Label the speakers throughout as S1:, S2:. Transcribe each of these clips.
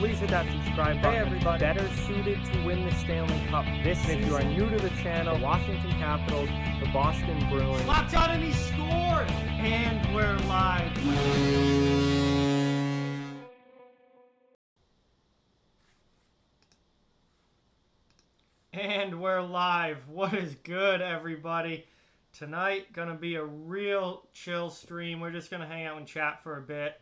S1: please hit that subscribe button. Hey everybody, better suited to win the Stanley Cup this season. If you are new to the channel, Washington Capitals, the Boston Bruins.
S2: Locked out and he scored! And we're live. And we're live. What is good, everybody? Tonight, gonna be a real chill stream. We're just gonna hang out and chat for a bit.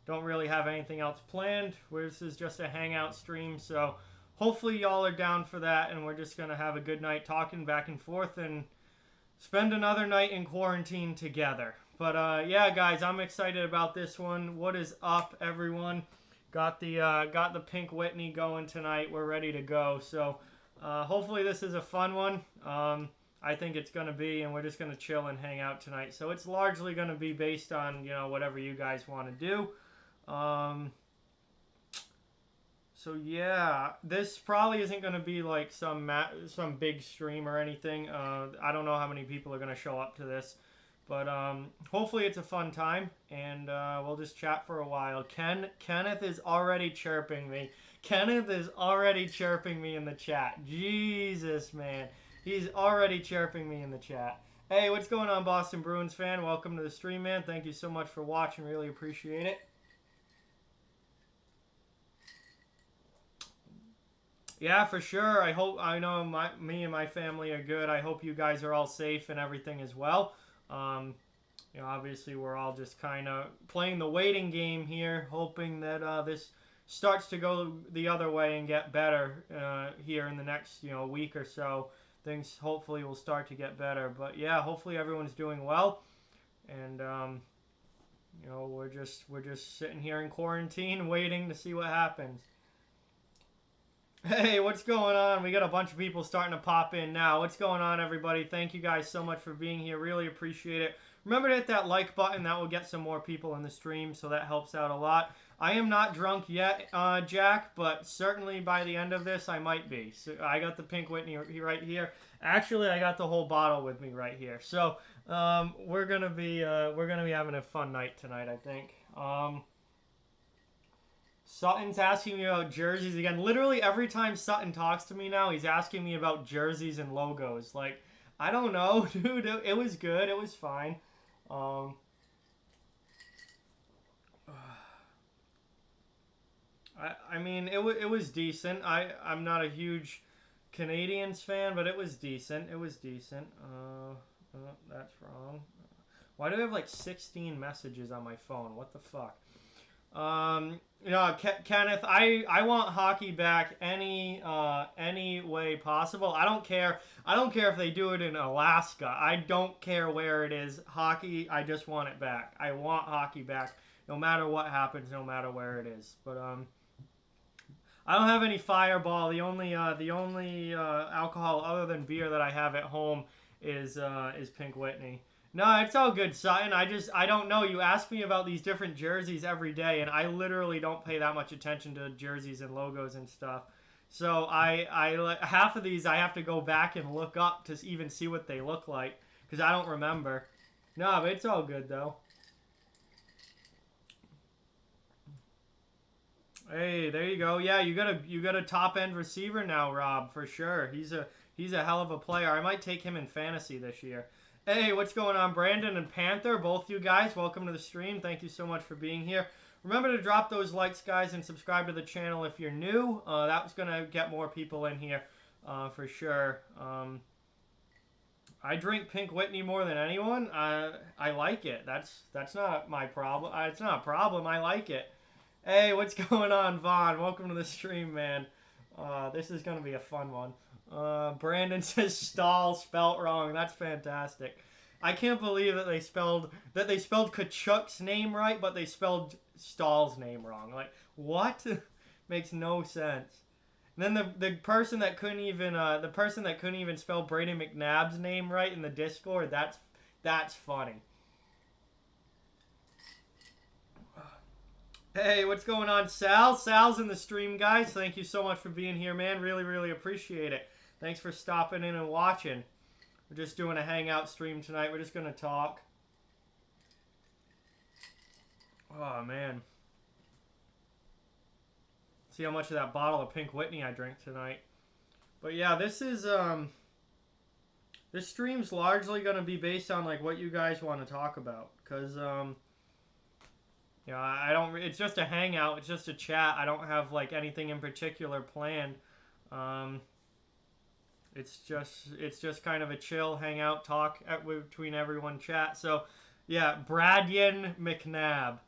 S2: Don't really have anything else planned. This is just a hangout stream, so hopefully y'all are down for that, and we're just gonna have a good night talking back and forth and spend another night in quarantine together. But yeah, guys, I'm excited about this one. What is up, everyone? Got the Pink Whitney going tonight. We're ready to go. So hopefully this is a fun one. I think it's going to be, and we're just going to chill and hang out tonight. So it's largely going to be based on, whatever you guys want to do. So yeah, this probably isn't going to be like some big stream or anything. I don't know how many people are going to show up to this. But hopefully it's a fun time, and we'll just chat for a while. Kenneth is already chirping me. Kenneth is already chirping me in the chat. Jesus, man. He's already chirping me in the chat. Hey, what's going on, Boston Bruins fan? Welcome to the stream, man. Thank you so much for watching. Really appreciate it. Yeah, for sure. I know me and my family are good. I hope you guys are all safe and everything as well. Obviously we're all just kind of playing the waiting game here, hoping that this starts to go the other way and get better here in the next week or so. Things hopefully will start to get better. But yeah, hopefully everyone's doing well, and we're just sitting here in quarantine waiting to see what happens. Hey, what's going on? We got a bunch of people starting to pop in now. What's going on, everybody? Thank you guys so much for being here. Really appreciate it. Remember to hit that like button. That will get some more people in the stream, so that helps out a lot. I am not drunk yet, Jack, but certainly by the end of this, I might be. So I got the Pink Whitney right here. Actually, I got the whole bottle with me right here. So we're gonna be having a fun night tonight, I think. Sutton's asking me about jerseys again. Literally every time Sutton talks to me now, he's asking me about jerseys and logos. Like, I don't know, dude. It was good. It was fine. I mean, it was decent. I'm not a huge Canadians fan, but it was decent. It was decent. That's wrong. Why do I have like 16 messages on my phone? What the fuck? Kenneth, I want hockey back any way possible. I don't care if they do it in Alaska. I don't care where it is. Hockey, I just want it back. I want hockey back, no matter what happens, no matter where it is. But I don't have any Fireball. The only alcohol other than beer that I have at home is Pink Whitney. No, it's all good, Sutton. I don't know. You ask me about these different jerseys every day, and I literally don't pay that much attention to jerseys and logos and stuff. So I half of these I have to go back and look up to even see what they look like, because I don't remember. No, but it's all good though. Hey, there you go. Yeah, you got a top end receiver now, Rob, for sure. He's a hell of a player. I might take him in fantasy this year. Hey, what's going on, Brandon and Panther? Both you guys, welcome to the stream. Thank you so much for being here. Remember to drop those likes, guys, and subscribe to the channel if you're new. That's going to get more people in here for sure. I drink Pink Whitney more than anyone. I like it. That's not my problem. It's not a problem. I like it. Hey, what's going on, Vaughn? Welcome to the stream, man. This is going to be a fun one. Brandon says stall spelt wrong. That's fantastic. I can't believe that they spelled Kachuk's name right, but they spelled Stahl's name wrong. Like, what? Makes no sense. And then the person that couldn't even spell Brady McNabb's name right in the Discord, that's funny. Hey, what's going on, Sal? Sal's in the stream, guys. Thank you so much for being here, man. Really, really appreciate it. Thanks for stopping in and watching. We're just doing a hangout stream tonight. We're just going to talk. Oh, man. See how much of that bottle of Pink Whitney I drink tonight. But yeah, this is this stream's largely gonna be based on like what you guys want to talk about, cause yeah, I don't. It's just a hangout. It's just a chat. I don't have like anything in particular planned. It's just kind of a chill hangout talk between everyone chat. So yeah, Bradyan McNabb.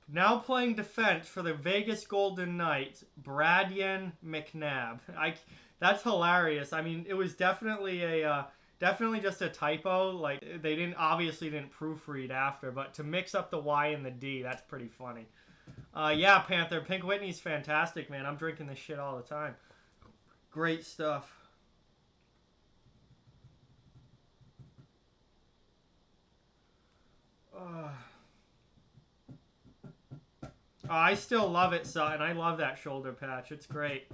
S2: Now playing defense for the Vegas Golden Knights, Bradyan McNabb. That's hilarious. I mean, it was definitely definitely just a typo. Like they obviously didn't proofread after, but to mix up the Y and the D, that's pretty funny. Yeah, Panther, Pink Whitney's fantastic, man. I'm drinking this shit all the time. Great stuff. I still love it, Sutton. I love that shoulder patch. It's great.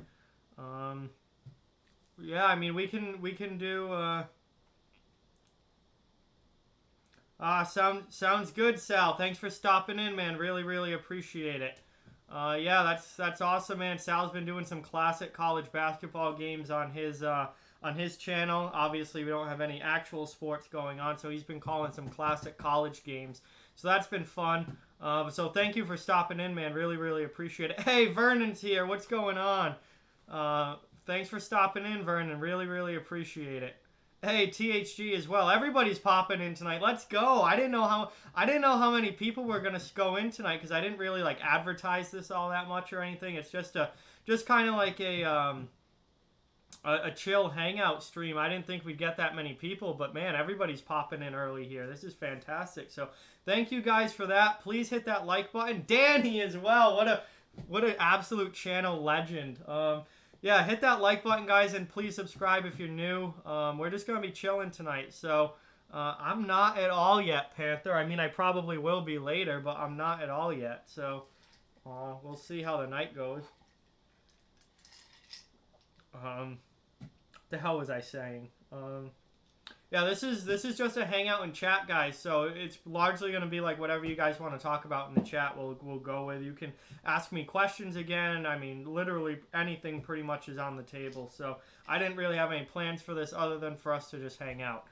S2: Yeah, I mean we can do. Sounds good, Sal. Thanks for stopping in, man. Really appreciate it. Yeah, that's awesome, man. Sal's been doing some classic college basketball games on his channel. Obviously, we don't have any actual sports going on, so he's been calling some classic college games. So that's been fun. So thank you for stopping in, man. Really appreciate it. Hey, Vernon's here. What's going on? Thanks for stopping in, Vernon. Really appreciate it. Hey, THG as well. Everybody's popping in tonight. Let's go. I didn't know how many people were gonna go in tonight because I didn't really like advertise this all that much or anything. It's just kind of like a chill hangout stream. I didn't think we'd get that many people, but man, everybody's popping in early here. This is fantastic. So thank you guys for that. Please hit that like button. Danny as well. What an absolute channel legend. Yeah, hit that like button, guys, and please subscribe if you're new. We're just going to be chilling tonight. So I'm not at all yet, Panther. I mean, I probably will be later, but I'm not at all yet. So we'll see how the night goes. The hell was I saying? Yeah, this is just a hangout and chat, guys. So it's largely going to be like whatever you guys want to talk about in the chat. We'll go with. You can ask me questions again. I mean, literally anything pretty much is on the table. So I didn't really have any plans for this other than for us to just hang out.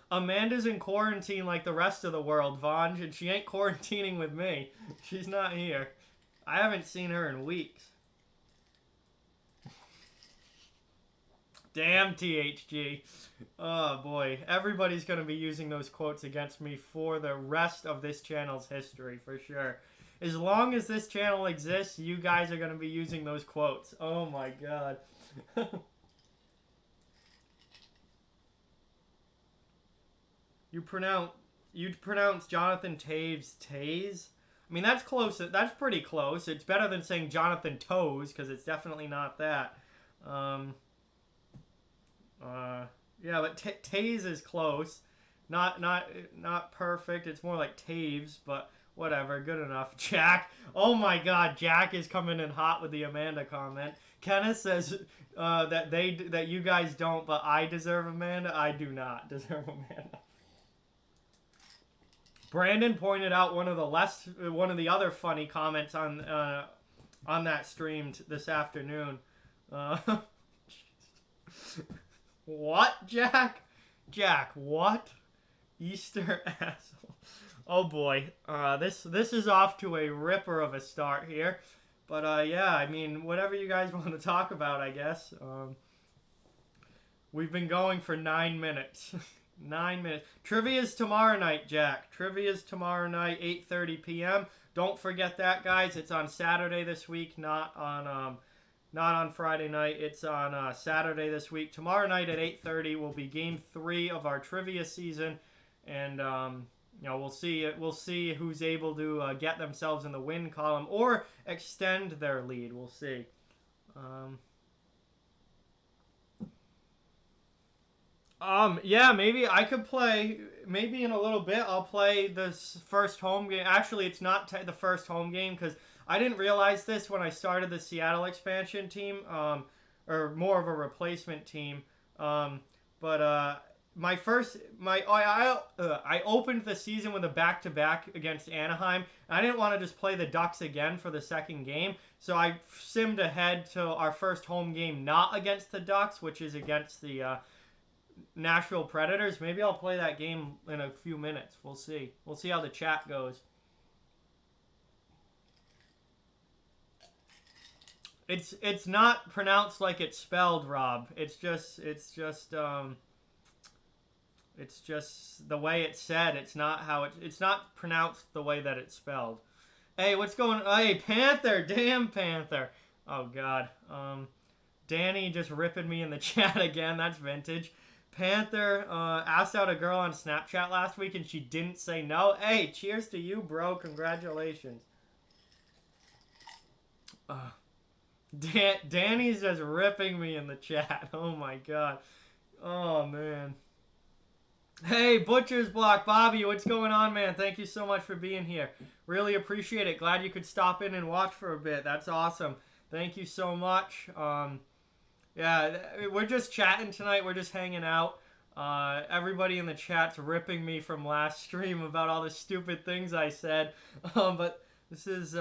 S2: Amanda's in quarantine like the rest of the world, Vaughn, and she ain't quarantining with me. She's not here. I haven't seen her in weeks. Damn, THG. Oh, boy. Everybody's going to be using those quotes against me for the rest of this channel's history, for sure. As long as this channel exists, you guys are going to be using those quotes. Oh, my God. You'd pronounce Jonathan Taves Taze? I mean, that's close. That's pretty close. It's better than saying Jonathan Toes, because it's definitely not that. Yeah, but Taze is close. Not perfect. It's more like Taves, but whatever. Good enough. Jack. Oh my God, Jack is coming in hot with the Amanda comment. Kenneth says that you guys don't, but I deserve Amanda. I do not deserve Amanda. Brandon pointed out one of the other funny comments on that stream this afternoon. What, Jack? Jack, what? Easter asshole. Oh boy. This is off to a ripper of a start here. But yeah, I mean, whatever you guys want to talk about, I guess. We've been going for 9 minutes. 9 minutes. Trivia's tomorrow night, Jack. Trivia's tomorrow night, 8:30 p.m. Don't forget that, guys. It's on Saturday this week, not on Friday night. It's on Saturday this week. Tomorrow night at 8:30 will be Game 3 of our trivia season, and you know, we'll see who's able to get themselves in the win column or extend their lead. We'll see. Yeah, maybe I could play. Maybe in a little bit I'll play this first home game. Actually, it's not the first home game because I didn't realize this when I started the Seattle expansion team, or more of a replacement team. But I opened the season with a back-to-back against Anaheim. I didn't want to just play the Ducks again for the second game, so I simmed ahead to our first home game not against the Ducks, which is against the Nashville Predators. Maybe I'll play that game in a few minutes. We'll see. We'll see how the chat goes. It's not pronounced like it's spelled, Rob. It's just the way it's said. It's not pronounced the way that it's spelled. Hey, what's going on? Hey, Panther, damn Panther. Oh God. Danny just ripping me in the chat again. That's vintage. Panther asked out a girl on Snapchat last week and she didn't say no. Hey, cheers to you, bro. Congratulations. Danny's just ripping me in the chat. Oh my God. Oh man. Hey, Butcher's Block, Bobby, what's going on, man? Thank you so much for being here. Really appreciate it. Glad you could stop in and watch for a bit. That's awesome. Thank you so much. Yeah, we're just chatting tonight. We're just hanging out. Everybody in the chat's ripping me from last stream about all the stupid things I said. But this is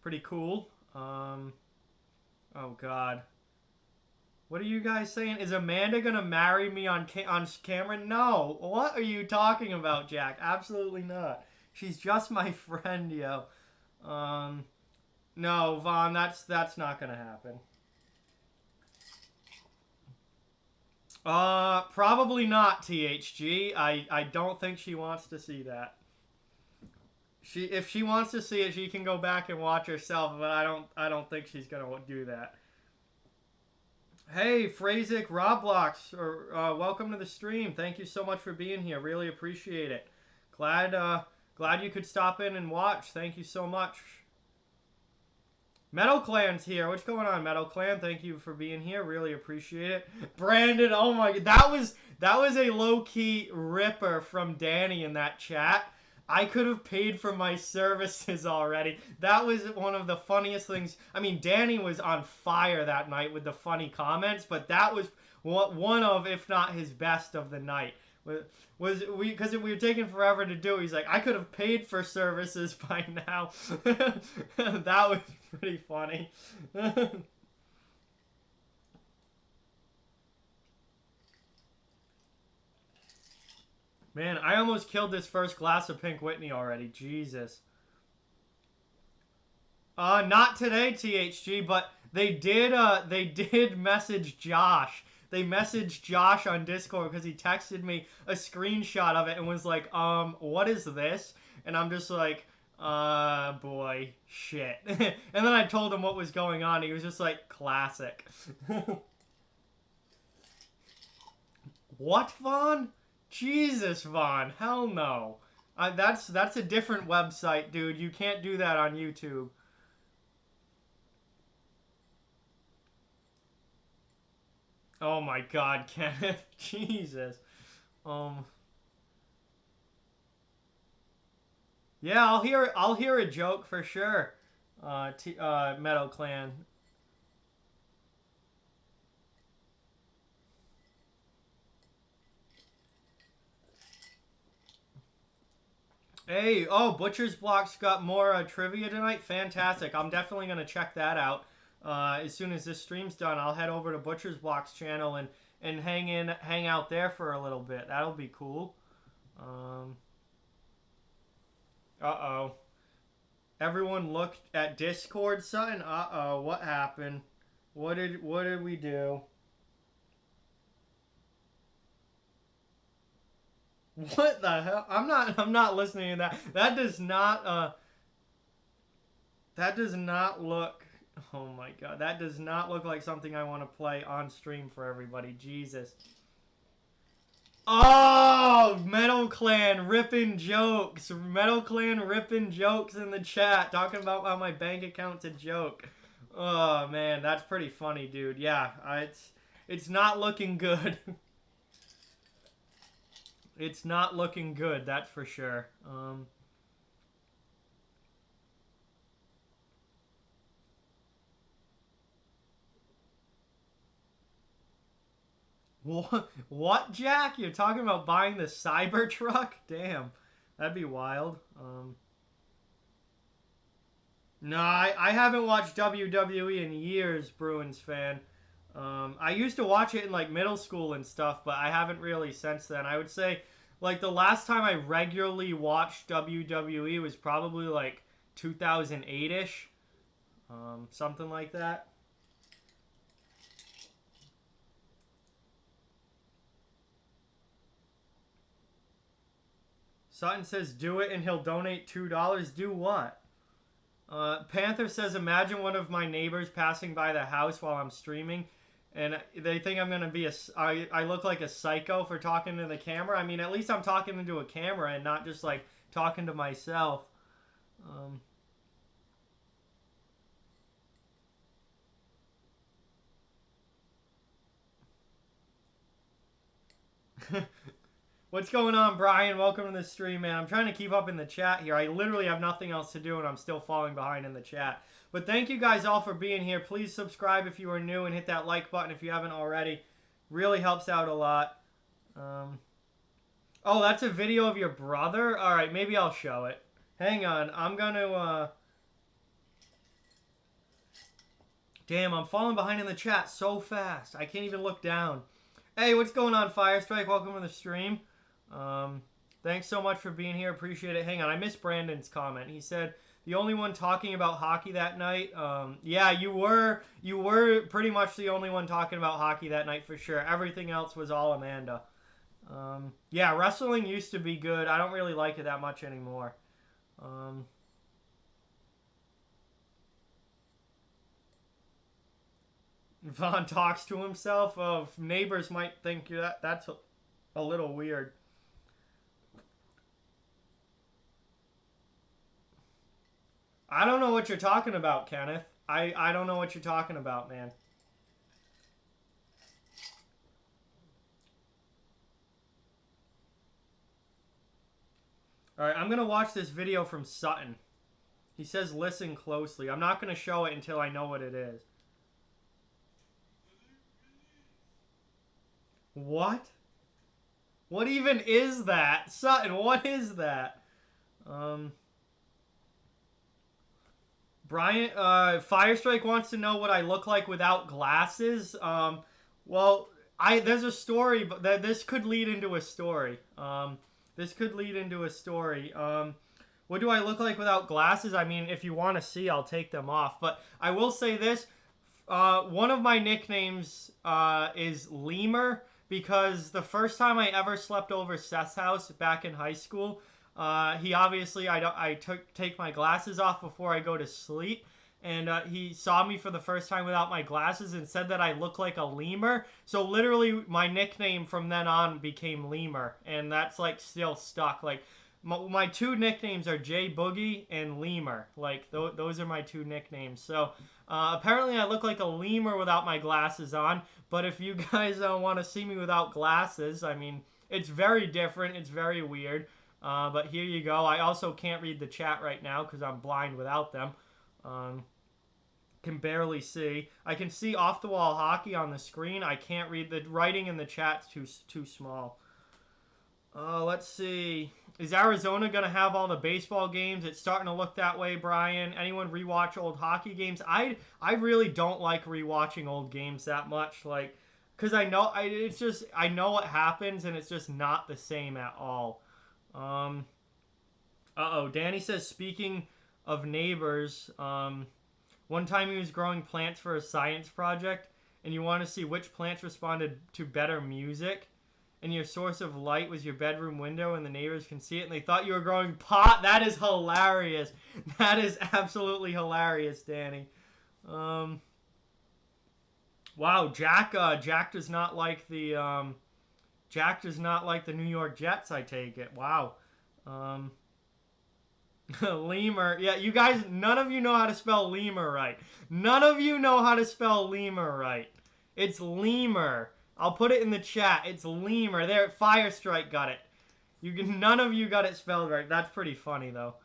S2: pretty cool. Oh, God. What are you guys saying? Is Amanda going to marry me on camera? No. What are you talking about, Jack? Absolutely not. She's just my friend, yo. No, Vaughn, that's not going to happen. Probably not, THG. I don't think she wants to see that. If she wants to see it, she can go back and watch herself, but I don't think she's going to do that. Hey, Frazik Roblox, welcome to the stream. Thank you so much for being here. Really appreciate it. Glad you could stop in and watch. Thank you so much. Metal Clan's here. What's going on, Metal Clan? Thank you for being here. Really appreciate it. Brandon, oh my God, that was a low-key ripper from Danny in that chat. I could have paid for my services already. That was one of the funniest things. I mean, Danny was on fire that night with the funny comments, but that was one of, if not his best of the night. Because we were taking forever to do. He's like, I could have paid for services by now. That was pretty funny. Man, I almost killed this first glass of Pink Whitney already. Jesus. Not today, THG, but they did message Josh. They messaged Josh on Discord because he texted me a screenshot of it and was like, what is this? And I'm just like, boy, shit. And then I told him what was going on. He was just like, classic. What, Vaughn? Jesus, Vaughn. Hell no. That's a different website, dude. You can't do that on YouTube. Oh my God, Kenneth. Jesus. Yeah, I'll hear a joke for sure. Metal Clan. Hey, Butcher's Block's got more trivia tonight. Fantastic. I'm definitely going to check that out. As soon as this stream's done, I'll head over to Butcher's Block's channel and hang out there for a little bit. That'll be cool. Uh-oh. Everyone looked at Discord, son? Uh-oh, what happened? What did we do? What the hell? I'm not listening to that. That does not look, oh my God, that does not look like something I want to play on stream for everybody. Jesus. Oh, Metal Clan ripping jokes. Metal Clan ripping jokes in the chat, talking about how my bank account's a joke. Oh man, that's pretty funny, dude. Yeah, it's not looking good. It's not looking good, that's for sure. What, Jack? You're talking about buying the Cybertruck? Damn, that'd be wild. No, I haven't watched WWE in years, Bruins fan. I used to watch it in like middle school and stuff, but I haven't really since then. I would say like the last time I regularly watched WWE was probably like 2008-ish. Something like that. Sutton says, do it and he'll donate $2. Do what? Panther says, imagine one of my neighbors passing by the house while I'm streaming and they think I'm going to be I look like a psycho for talking to the camera. I mean, at least I'm talking into a camera and not just like talking to myself. What's going on, Brian? Welcome to the stream, man. I'm trying to keep up in the chat here. I literally have nothing else to do, and I'm still falling behind in the chat. But thank you guys all for being here. Please subscribe if you are new and hit that like button if you haven't already. Really helps out a lot. Oh, that's a video of your brother? All right, maybe I'll show it. Hang on. I'm going to... Damn, I'm falling behind in the chat so fast. I can't even look down. Hey, what's going on, Firestrike? Welcome to the stream. Thanks so much for being here. Appreciate it. Hang on, I missed Brandon's comment. He said, the only one talking about hockey that night. Yeah, you were pretty much the only one talking about hockey that night for sure. Everything else was all Amanda. Yeah, wrestling used to be good. I don't really like it that much anymore. Vaughn talks to himself. Oh, neighbors might think that's a little weird. I don't know what you're talking about, Kenneth. I don't know what you're talking about, man. Alright, I'm going to watch this video from Sutton. He says listen closely. I'm not going to show it until I know what it is. What? What even is that? Sutton, what is that? Brian, Firestrike wants to know what I look like without glasses. Well, there's a story, but this could lead into a story. This could lead into a story. What do I look like without glasses? I mean, if you want to see, I'll take them off. But I will say this. One of my nicknames is Lemur, because the first time I ever slept over Seth's house back in high school, he obviously, take my glasses off before I go to sleep. And he saw me for the first time without my glasses and said that I look like a lemur. So literally my nickname from then on became Lemur. And that's like still stuck. Like my two nicknames are J Boogie and Lemur. Like those are my two nicknames. So apparently I look like a lemur without my glasses on. But if you guys want to see me without glasses, I mean, it's very different. It's very weird. But here you go. I also can't read the chat right now because I'm blind without them. Can barely see. I can see off the wall hockey on the screen. I can't read the writing in the chat's too small. Let's see. Is Arizona gonna have all the baseball games? It's starting to look that way, Brian. Anyone rewatch old hockey games? I really don't like rewatching old games that much, like, cause I know I know what happens and it's just not the same at all. Danny says, speaking of neighbors, one time he was growing plants for a science project, and you want to see which plants responded to better music, and your source of light was your bedroom window, and the neighbors can see it, and they thought you were growing pot. That is hilarious. That is absolutely hilarious, Danny. Wow, Jack does not like the New York Jets, I take it. Wow. Lemur. Yeah, you guys, none of you know how to spell lemur right. None of you know how to spell lemur right. It's lemur. I'll put it in the chat. It's lemur. There, Firestrike got it. None of you got it spelled right. That's pretty funny, though.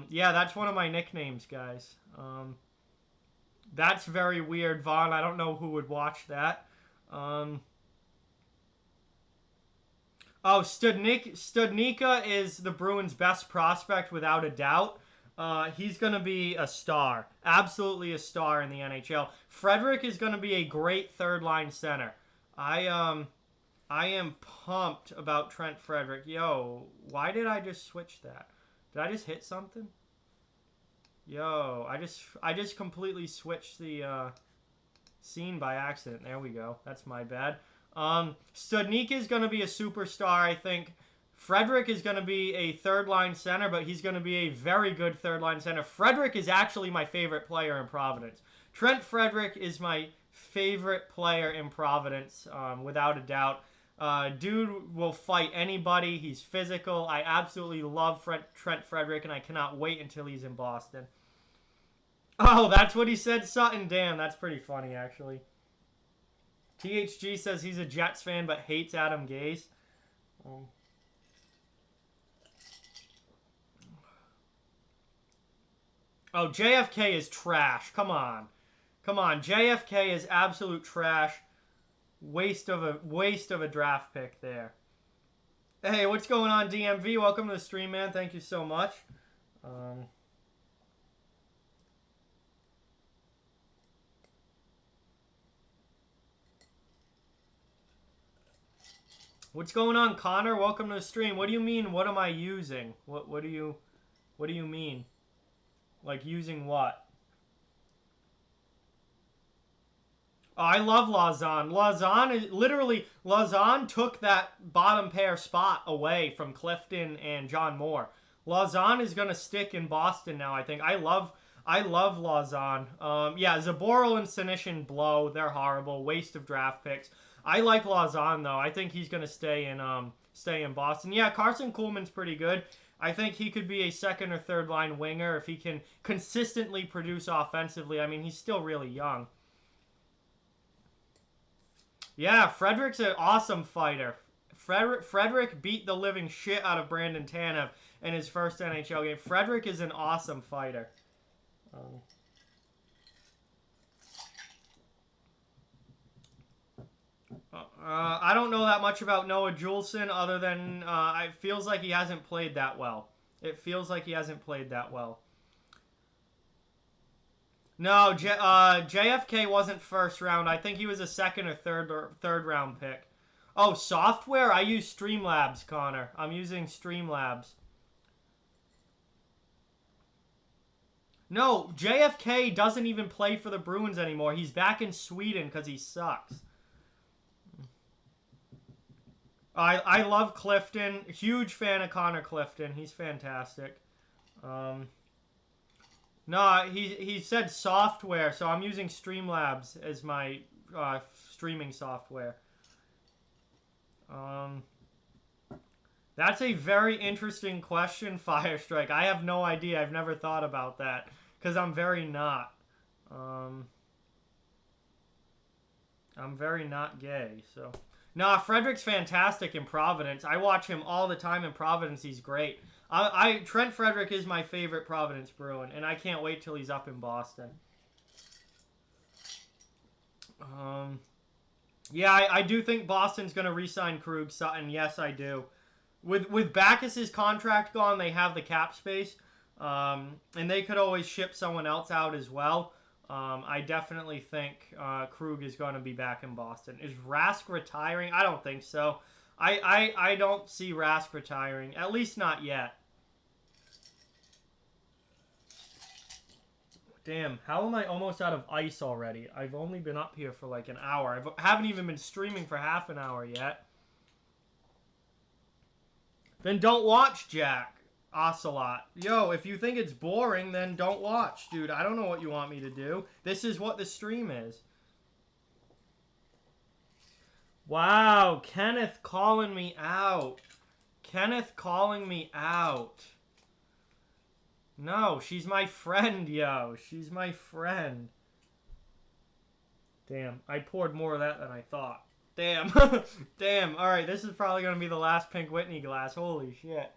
S2: Yeah, that's one of my nicknames, guys. That's very weird, Vaughn. I don't know who would watch that. Oh, Studnicka is the Bruins' best prospect without a doubt. He's going to be a star. Absolutely a star in the NHL. Frederick is going to be a great third-line center. I am pumped about Trent Frederick. Yo, why did I just switch that? Did I just hit something? Yo, I just completely switched the scene by accident. There we go. That's my bad. Studnicka is going to be a superstar, I think. Frederick is going to be a third-line center, but he's going to be a very good third-line center. Frederick is actually my favorite player in Providence. Trent Frederick is my favorite player in Providence, without a doubt. Dude will fight anybody. He's physical. I absolutely love Trent Frederick, and I cannot wait until he's in Boston. Oh, that's what he said, Sutton? Damn, that's pretty funny, actually. THG says he's a Jets fan but hates Adam Gase. Oh, JFK is trash. Come on. Come on. JFK is absolute trash. Waste of a draft pick there. Hey, what's going on, DMV? Welcome to the stream, man. Thank you so much. What's going on, Connor? Welcome to the stream. What do you mean? What am I using? What do you mean? Like using what? Oh, I love Lausanne. Lausanne took that bottom pair spot away from Clifton and John Moore. Lausanne is gonna stick in Boston now, I think. I love Lausanne. Yeah, Zaboral and Senyshyn blow. They're horrible. Waste of draft picks. I like Lausanne though. I think he's gonna stay in Boston. Yeah, Carson Kuhlman's pretty good. I think he could be a second or third line winger if he can consistently produce offensively. I mean, he's still really young. Yeah, Frederick's an awesome fighter. Frederick beat the living shit out of Brandon Tanev in his first NHL game. Frederick is an awesome fighter. I don't know that much about Noah Juleson other than it feels like he hasn't played that well. It feels like he hasn't played that well. No, JFK wasn't first round. I think he was a second or third round pick. Oh, software? I use Streamlabs, Connor. I'm using Streamlabs. No, JFK doesn't even play for the Bruins anymore. He's back in Sweden because he sucks. I love Clifton. Huge fan of Connor Clifton. He's fantastic. No, he said software, so I'm using Streamlabs as my streaming software. That's a very interesting question, Firestrike. I have no idea. I've never thought about that because I'm very not. I'm very not gay, so... Nah, Frederick's fantastic in Providence. I watch him all the time in Providence. He's great. Trent Frederick is my favorite Providence Bruin, and I can't wait till he's up in Boston. Yeah, I do think Boston's going to re-sign Krug Sutton. Yes, I do. With Backus's contract gone, they have the cap space, and they could always ship someone else out as well. I definitely think Krug is going to be back in Boston. Is Rask retiring? I don't think so. I don't see Rask retiring, at least not yet. Damn, how am I almost out of ice already? I've only been up here for like an hour. I haven't even been streaming for half an hour yet. Then don't watch, Jack. Ocelot. Yo, if you think it's boring, then don't watch, dude. I don't know what you want me to do. This is what the stream is. Wow, Kenneth calling me out. Kenneth calling me out. No, she's my friend, yo. She's my friend. Damn, I poured more of that than I thought. Damn. Damn. Alright, this is probably going to be the last Pink Whitney glass. Holy shit.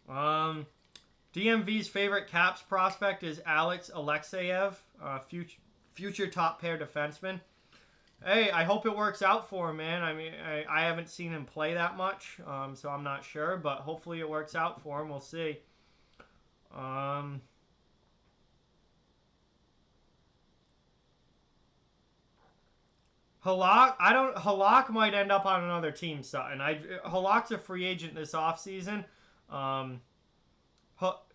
S2: DMV's favorite Caps prospect is Alex Alexeyev, future top pair defenseman. Hey, I hope it works out for him, man. I mean, I haven't seen him play that much, so I'm not sure, but hopefully it works out for him. We'll see. Um, Halak might end up on another team, Sutton. Halak's a free agent this offseason. Um,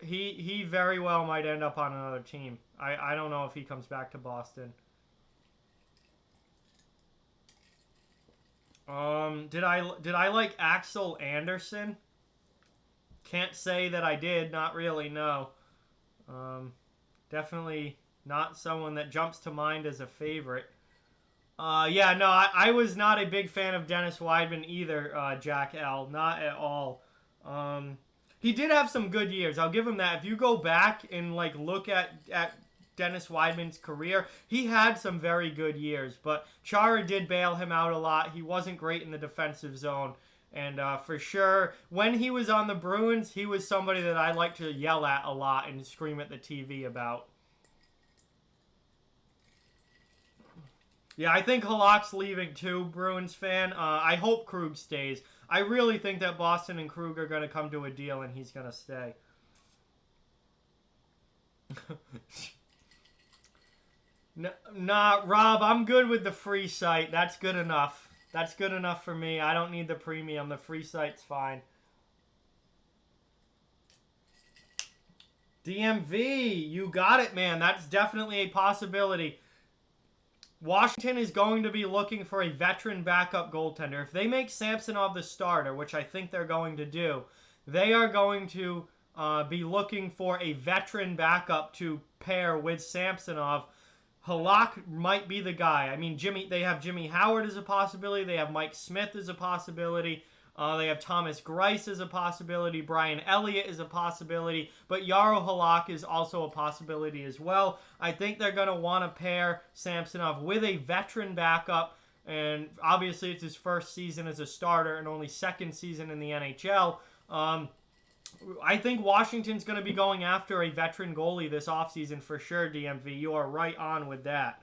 S2: he very well might end up on another team. I don't know if he comes back to Boston. Did I like Axel Anderson? Can't say that I did. Not really. No. Definitely not someone that jumps to mind as a favorite. Yeah, no, I was not a big fan of Dennis Weidman either, Jack L. Not at all. He did have some good years. I'll give him that. If you go back and like look at Dennis Weidman's career, he had some very good years. But Chara did bail him out a lot. He wasn't great in the defensive zone. And for sure, when he was on the Bruins, he was somebody that I like to yell at a lot and scream at the TV about. Yeah, I think Halak's leaving too, Bruins fan. I hope Krug stays. I really think that Boston and Krug are going to come to a deal and he's going to stay. Nah, Rob, I'm good with the free site. That's good enough. That's good enough for me. I don't need the premium. The free site's fine. DMV, you got it, man. That's definitely a possibility. Washington is going to be looking for a veteran backup goaltender. If they make Samsonov the starter, which I think they're going to do, they are going to be looking for a veteran backup to pair with Samsonov. Halak might be the guy. I mean, they have Jimmy Howard as a possibility. They have Mike Smith as a possibility. They have Thomas Greiss as a possibility. Brian Elliott is a possibility. But Yaro Halak is also a possibility as well. I think they're going to want to pair Samsonov with a veteran backup. And obviously it's his first season as a starter and only second season in the NHL. I think Washington's going to be going after a veteran goalie this offseason for sure, DMV. You are right on with that.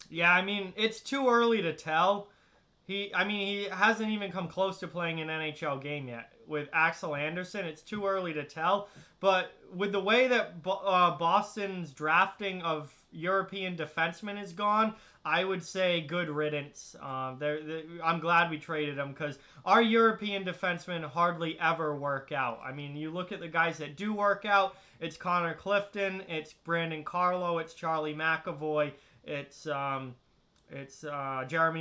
S2: Yeah, I mean, it's too early to tell. He hasn't even come close to playing an NHL game yet. With Axel Anderson, it's too early to tell. But with the way that Boston's drafting of European defensemen is gone, I would say good riddance. I'm glad we traded him because our European defensemen hardly ever work out. I mean, you look at the guys that do work out, it's Connor Clifton, it's Brandon Carlo, it's Charlie McAvoy, it's Jeremy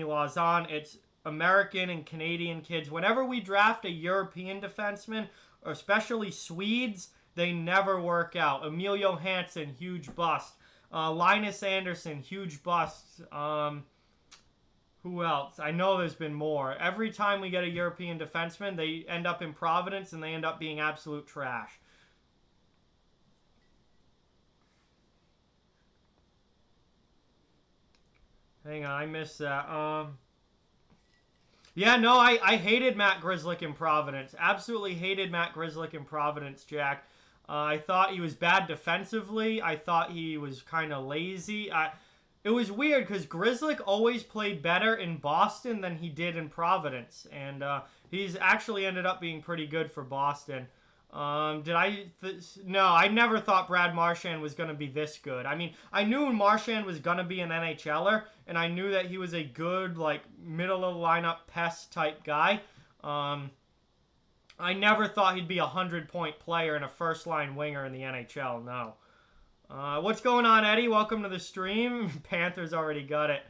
S2: Lauzon, it's American and Canadian kids. Whenever we draft a European defenseman, especially Swedes, they never work out. Emilio Hansen, huge bust. Linus Anderson, huge bust. Who else? I know there's been more. Every time we get a European defenseman, they end up in Providence and they end up being absolute trash. Hang on, I missed that. Yeah, no, I hated Matt Grzelcyk in Providence. Absolutely hated Matt Grzelcyk in Providence, Jack. I thought he was bad defensively. I thought he was kind of lazy. It was weird because Grzelcyk always played better in Boston than he did in Providence. And he's actually ended up being pretty good for Boston. No, I never thought Brad Marchand was going to be this good. I mean, I knew Marchand was going to be an NHLer, and I knew that he was a good, like, middle-of-the-lineup pest type guy. I never thought he'd be a 100-point player and a first-line winger in the NHL, no. What's going on, Eddie? Welcome to the stream. Panthers already got it.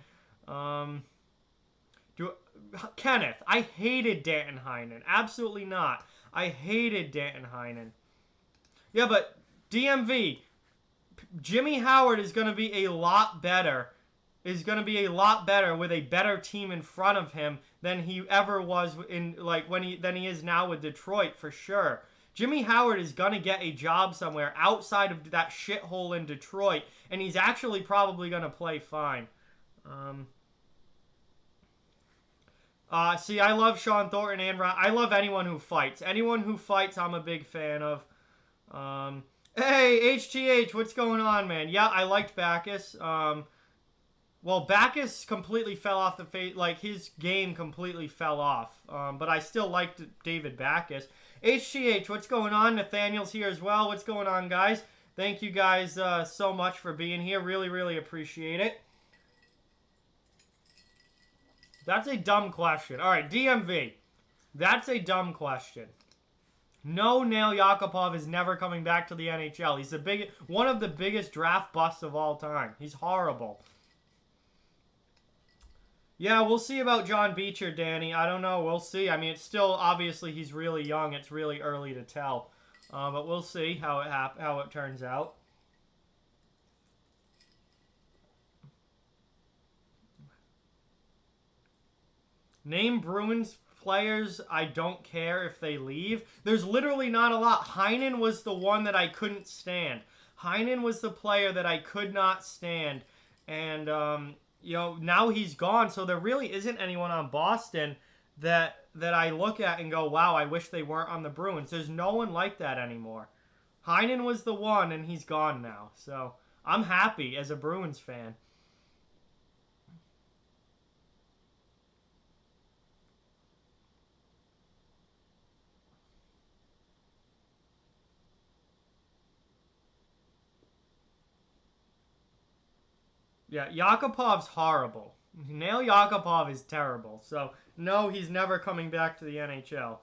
S2: Kenneth, I hated Danton Heinen. Absolutely not. I hated Danton Heinen. Yeah, but DMV, Jimmy Howard is going to be a lot better. Is going to be a lot better with a better team in front of him than he ever was than he is now with Detroit for sure. Jimmy Howard is going to get a job somewhere outside of that shithole in Detroit, and he's actually probably going to play fine. See, I love Sean Thornton and I love anyone who fights. Anyone who fights, I'm a big fan of. Hey, HTH, what's going on, man? Yeah, I liked Bacchus. Well, Bacchus completely fell off the face. Like, his game completely fell off. But I still liked David Bacchus. HTH, what's going on? Nathaniel's here as well. What's going on, guys? Thank you guys so much for being here. Really, really appreciate it. That's a dumb question. All right, DMV. That's a dumb question. No, Nail Yakupov is never coming back to the NHL. He's one of the biggest draft busts of all time. He's horrible. Yeah, we'll see about John Beecher, Danny. I don't know. We'll see. I mean, it's still, obviously, he's really young. It's really early to tell. But we'll see how it turns out. Name Bruins players I don't care if they leave. There's literally not a lot. Heinen was the one that I couldn't stand. Heinen was the player that I could not stand. And, you know, now he's gone, so there really isn't anyone on Boston that I look at and go, wow, I wish they weren't on the Bruins. There's no one like that anymore. Heinen was the one, and he's gone now. So I'm happy as a Bruins fan. Yeah, Yakupov's horrible. Nail Yakupov is terrible. So, no, he's never coming back to the NHL.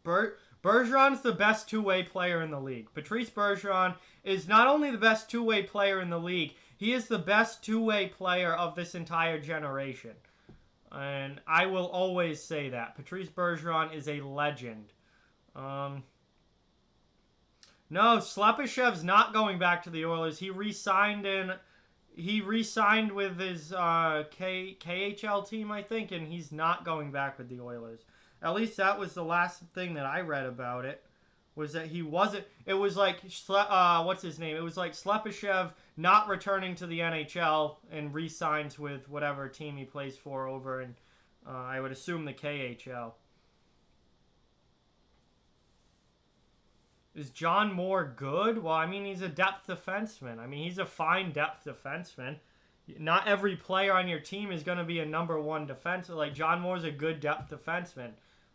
S2: Bergeron's the best two-way player in the league. Patrice Bergeron is not only the best two-way player in the league, he is the best two-way player of this entire generation. And I will always say that. Patrice Bergeron is a legend. No, Slepishev's not going back to the Oilers. He re-signed with his KHL team, I think, and he's not going back with the Oilers. At least that was the last thing that I read about it, was that he wasn't. It was like, what's his name? It was like Slepyshev not returning to the NHL and re-signs with whatever team he plays for over in, I would assume, the KHL. Is John Moore good? Well, I mean, he's a depth defenseman. I mean, he's a fine depth defenseman. Not every player on your team is going to be a number one defenseman. Like, John Moore's a good depth defenseman.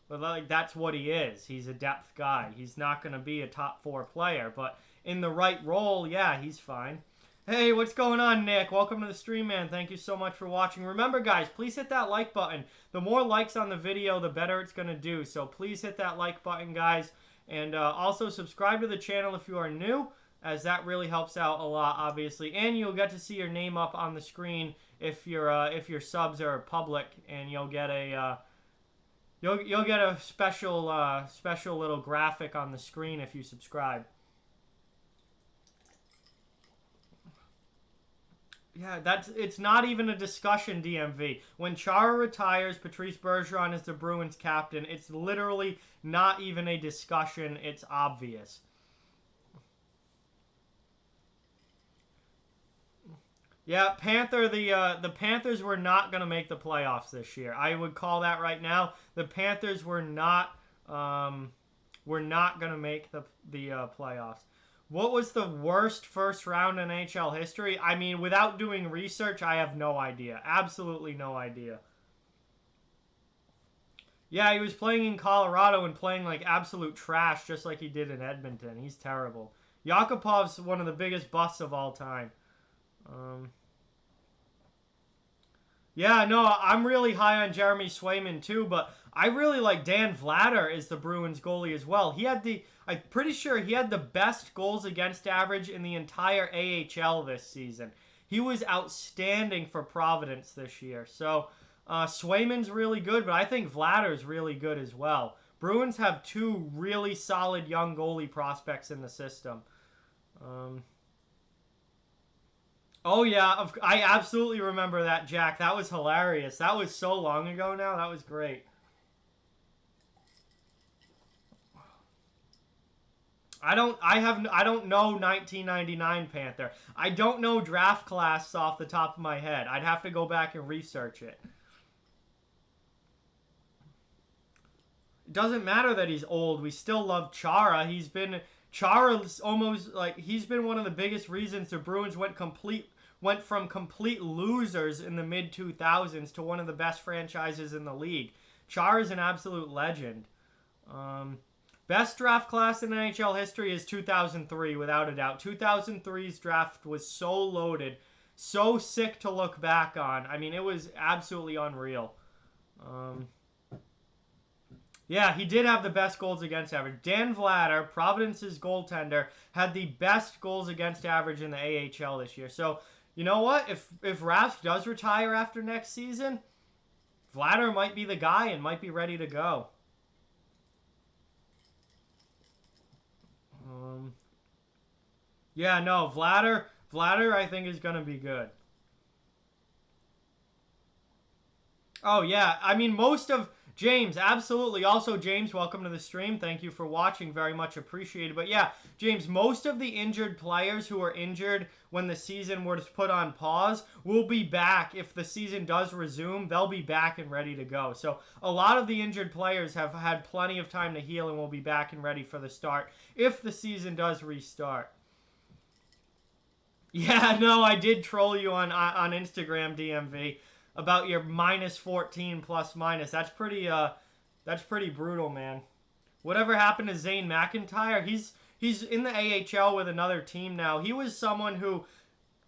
S2: But, like, that's what he is. He's a depth guy. He's not going to be a top four player. But in the right role, yeah, he's fine. Hey, what's going on, Nick? Welcome to the stream, man. Thank you so much for watching. Remember, guys, please hit that like button. The more likes on the video, the better it's going to do. So please hit that like button, guys. And also subscribe to the channel if you are new, as that really helps out a lot, obviously. And you'll get to see your name up on the screen if your subs are public, and you'll get a you'll get a special little graphic on the screen if you subscribe. Yeah, it's not even a discussion, DMV. When Chara retires, Patrice Bergeron is the Bruins captain. It's literally not even a discussion. It's obvious. Yeah, the Panthers were not going to make the playoffs this year. I would call that right now. The Panthers were not going to make the playoffs. What was the worst first round in NHL history? I mean, without doing research, I have no idea. Absolutely no idea. Yeah, he was playing in Colorado and playing like absolute trash, just like he did in Edmonton. He's terrible. Yakupov's one of the biggest busts of all time. Yeah, no, I'm really high on Jeremy Swayman too, but I really like Dan Vladar as the Bruins goalie as well. I'm pretty sure he had the best goals against average in the entire AHL this season. He was outstanding for Providence this year. So Swayman's really good, but I think Vladar's really good as well. Bruins have two really solid young goalie prospects in the system. Oh, yeah, I absolutely remember that, Jack. That was hilarious. That was so long ago now. That was great. I don't know 1999 Panther. I don't know draft class off the top of my head. I'd have to go back and research it. doesn't matter that he's old. We still love Chara. Chara's almost like he's been one of the biggest reasons the Bruins went from complete losers in the mid 2000s to one of the best franchises in the league. Chara's an absolute legend. Best draft class in NHL history is 2003, without a doubt. 2003's draft was so loaded, so sick to look back on. I mean, it was absolutely unreal. Yeah, he did have the best goals against average. Dan Vladar, Providence's goaltender, had the best goals against average in the AHL this year. So, you know what? If Rask does retire after next season, Vladar might be the guy and might be ready to go. Yeah, no, Vladar I think is going to be good. Oh, yeah. I mean, James, absolutely. Also, James, welcome to the stream. Thank you for watching. Very much appreciated. But yeah, James, most of the injured players who are injured when the season was put on pause will be back. If the season does resume, they'll be back and ready to go. So a lot of the injured players have had plenty of time to heal and will be back and ready for the start if the season does restart. Yeah, no, I did troll you on Instagram, DMV, about your minus 14 plus minus. That's pretty brutal, man. Whatever happened to Zane McIntyre? He's in the AHL with another team now. He was someone who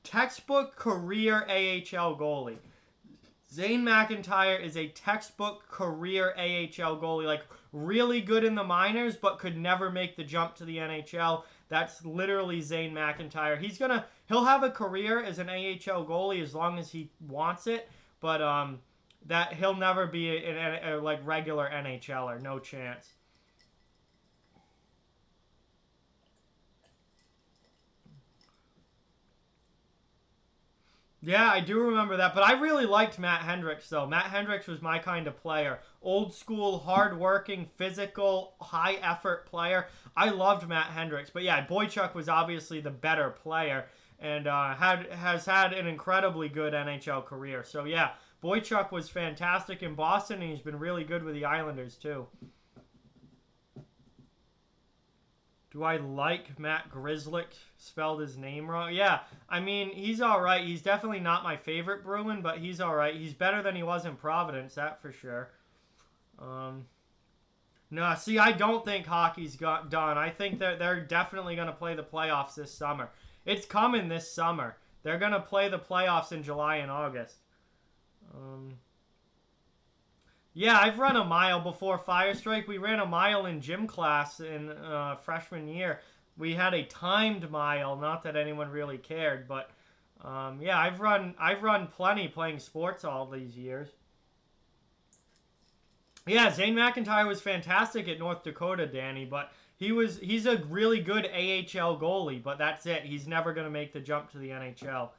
S2: textbook career AHL goalie. Zane McIntyre is a textbook career AHL goalie, like really good in the minors, but could never make the jump to the NHL. That's literally Zane McIntyre. He'll have a career as an AHL goalie as long as he wants it, but that he'll never be a like regular NHLer, no chance. Yeah, I do remember that, but I really liked Matt Hendricks, though. Matt Hendricks was my kind of player. Old school, hard-working, physical, high-effort player. I loved Matt Hendricks, but yeah, Boychuk was obviously the better player and has had an incredibly good NHL career. So yeah, Boychuk was fantastic in Boston, and he's been really good with the Islanders, too. Do I like Matt Grzelcyk? Spelled his name wrong. Yeah, I mean, he's all right. He's definitely not my favorite Bruin, but he's all right. He's better than he was in Providence, that for sure. No, see, I don't think hockey's done. I think that they're definitely going to play the playoffs this summer. It's coming this summer. They're going to play the playoffs in July and August. Yeah, I've run a mile before Fire Strike. We ran a mile in gym class in freshman year. We had a timed mile, not that anyone really cared, but yeah, I've run plenty playing sports all these years. Yeah, Zane McIntyre was fantastic at North Dakota, Danny, but he's a really good AHL goalie, but that's it. He's never going to make the jump to the NHL.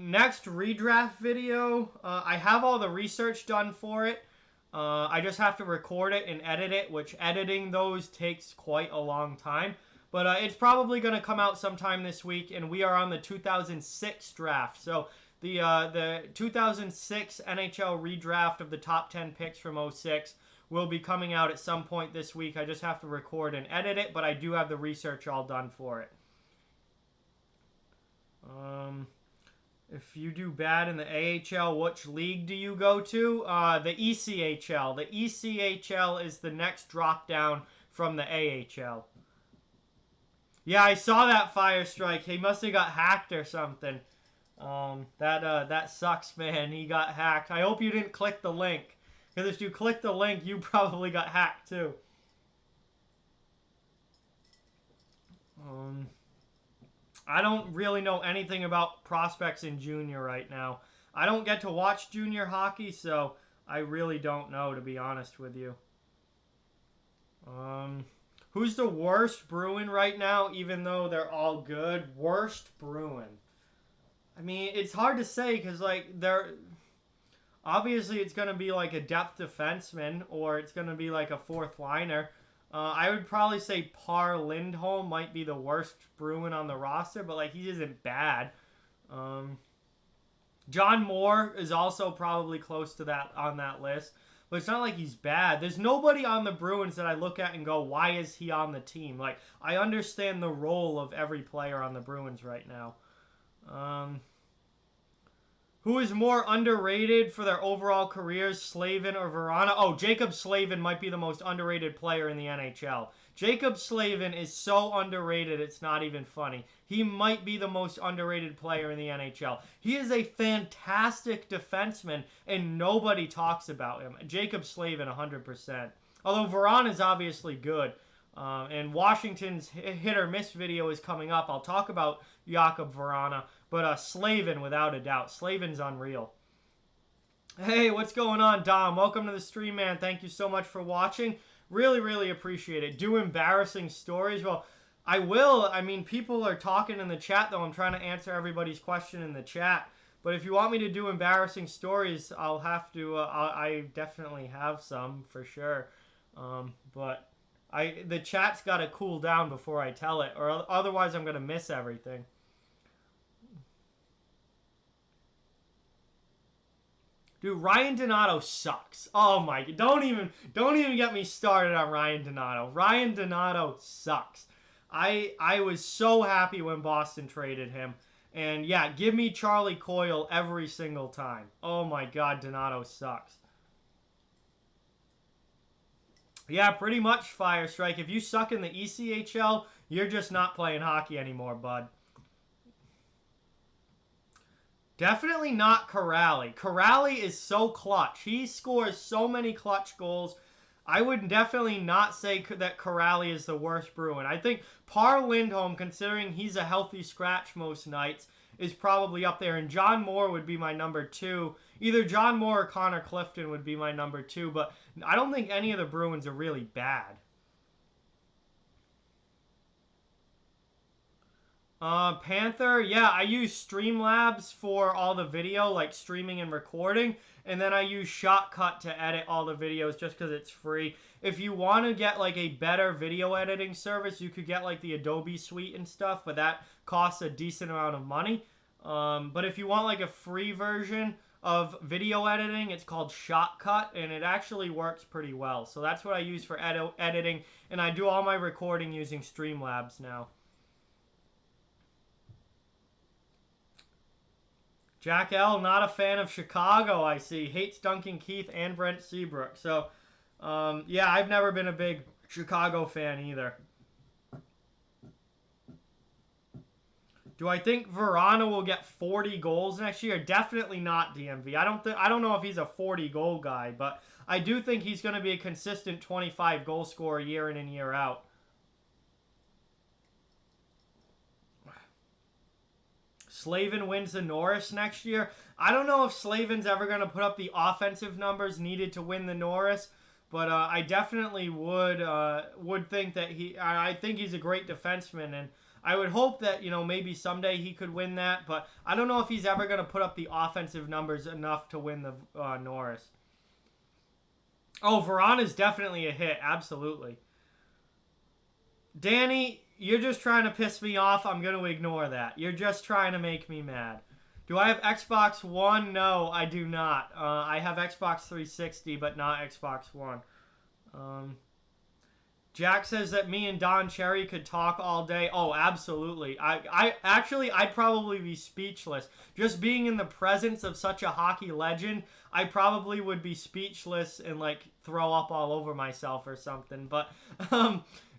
S2: Next redraft video, I have all the research done for it. I just have to record it and edit it, which editing those takes quite a long time. But it's probably going to come out sometime this week, and we are on the 2006 draft. So the 2006 NHL redraft of the top 10 picks from 2006 will be coming out at some point this week. I just have to record and edit it, but I do have the research all done for it. If you do bad in the AHL, which league do you go to? The ECHL. The ECHL is the next drop down from the AHL. Yeah, I saw that Fire Strike. He must have got hacked or something. That sucks, man. He got hacked. I hope you didn't click the link. Because if you click the link, you probably got hacked too. I don't really know anything about prospects in junior right now. I don't get to watch junior hockey, so I really don't know, to be honest with you. Who's the worst Bruin right now, even though they're all good? Worst Bruin. I mean, it's hard to say because, like, they're... Obviously, it's going to be like a depth defenseman, or it's going to be like a fourth liner. I would probably say Par Lindholm might be the worst Bruin on the roster, but like he isn't bad. John Moore is also probably close to that on that list. but it's not like he's bad. There's nobody on the Bruins that I look at and go, why is he on the team? Like, I understand the role of every player on the Bruins right now. Who is more underrated for their overall careers, Slavin or Vrana? Oh, Jacob Slavin might be the most underrated player in the NHL. Jacob Slavin is so underrated, it's not even funny. He might be the most underrated player in the NHL. He is a fantastic defenseman, and nobody talks about him. Jacob Slavin, 100%. Although Vrana is obviously good. And Washington's hit or miss video is coming up. I'll talk about Jakub Vrana. But Slavin, without a doubt. Slavin's unreal. Hey, what's going on, Dom? Welcome to the stream, man. Thank you so much for watching. Really, really appreciate it. Do embarrassing stories? Well, I will. I mean, people are talking in the chat, though. I'm trying to answer everybody's question in the chat. But if you want me to do embarrassing stories, I'll have to. I definitely have some, for sure. But the chat's got to cool down before I tell it, or otherwise I'm going to miss everything. Dude, Ryan Donato sucks. Oh my, don't even get me started on Ryan Donato. Ryan Donato sucks. I was so happy when Boston traded him. And yeah, give me Charlie Coyle every single time. Oh my god, Donato sucks. Yeah, pretty much, Fire Strike. If you suck in the ECHL, you're just not playing hockey anymore, bud. Definitely not Corrali. Corrali is so clutch. He scores so many clutch goals. I would definitely not say that Corrali is the worst Bruin. I think Par Lindholm, considering he's a healthy scratch most nights, is probably up there. And John Moore would be my number 2. Either John Moore or Connor Clifton would be my number 2. But I don't think any of the Bruins are really bad. Panther, yeah, I use Streamlabs for all the video, like streaming and recording, and then I use Shotcut to edit all the videos just because it's free. If you want to get like a better video editing service, you could get like the Adobe Suite and stuff, but that costs a decent amount of money. But if you want like a free version of video editing, it's called Shotcut, and it actually works pretty well. So that's what I use for editing, and I do all my recording using Streamlabs now. Jack L, not a fan of Chicago, I see. Hates Duncan Keith and Brent Seabrook. So, yeah, I've never been a big Chicago fan either. Do I think Vrana will get 40 goals next year? Definitely not, DMV. I don't know if he's a 40-goal guy, but I do think he's going to be a consistent 25-goal scorer year in and year out. Slavin wins the Norris next year. I don't know if Slavin's ever going to put up the offensive numbers needed to win the Norris, but I definitely would think that I think he's a great defenseman, and I would hope that, you know, maybe someday he could win that, but I don't know if he's ever going to put up the offensive numbers enough to win the Norris. Oh, Vrana's definitely a hit, absolutely. Danny, you're just trying to piss me off. I'm going to ignore that. You're just trying to make me mad. Do I have Xbox One? No, I do not. I have Xbox 360, but not Xbox One. Jack says that me and Don Cherry could talk all day. Oh, absolutely. I'd probably be speechless. Just being in the presence of such a hockey legend, I probably would be speechless and, like, throw up all over myself or something. But,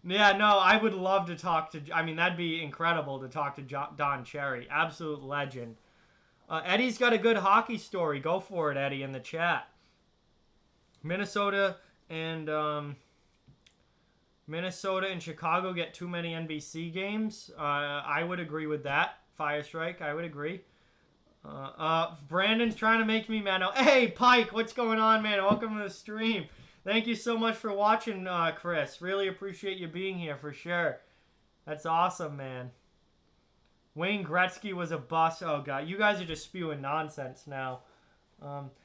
S2: yeah, no, I would love to talk to... I mean, that'd be incredible to talk to Don Cherry. Absolute legend. Eddie's got a good hockey story. Go for it, Eddie, in the chat. Minnesota and Chicago get too many NBC games. I would agree with that. Firestrike, I would agree. Brandon's trying to make me mad now. Hey, Pike, what's going on, man? Welcome to the stream. Thank you so much for watching, Chris. Really appreciate you being here for sure. That's awesome, man. Wayne Gretzky was a bust. Oh, God. You guys are just spewing nonsense now.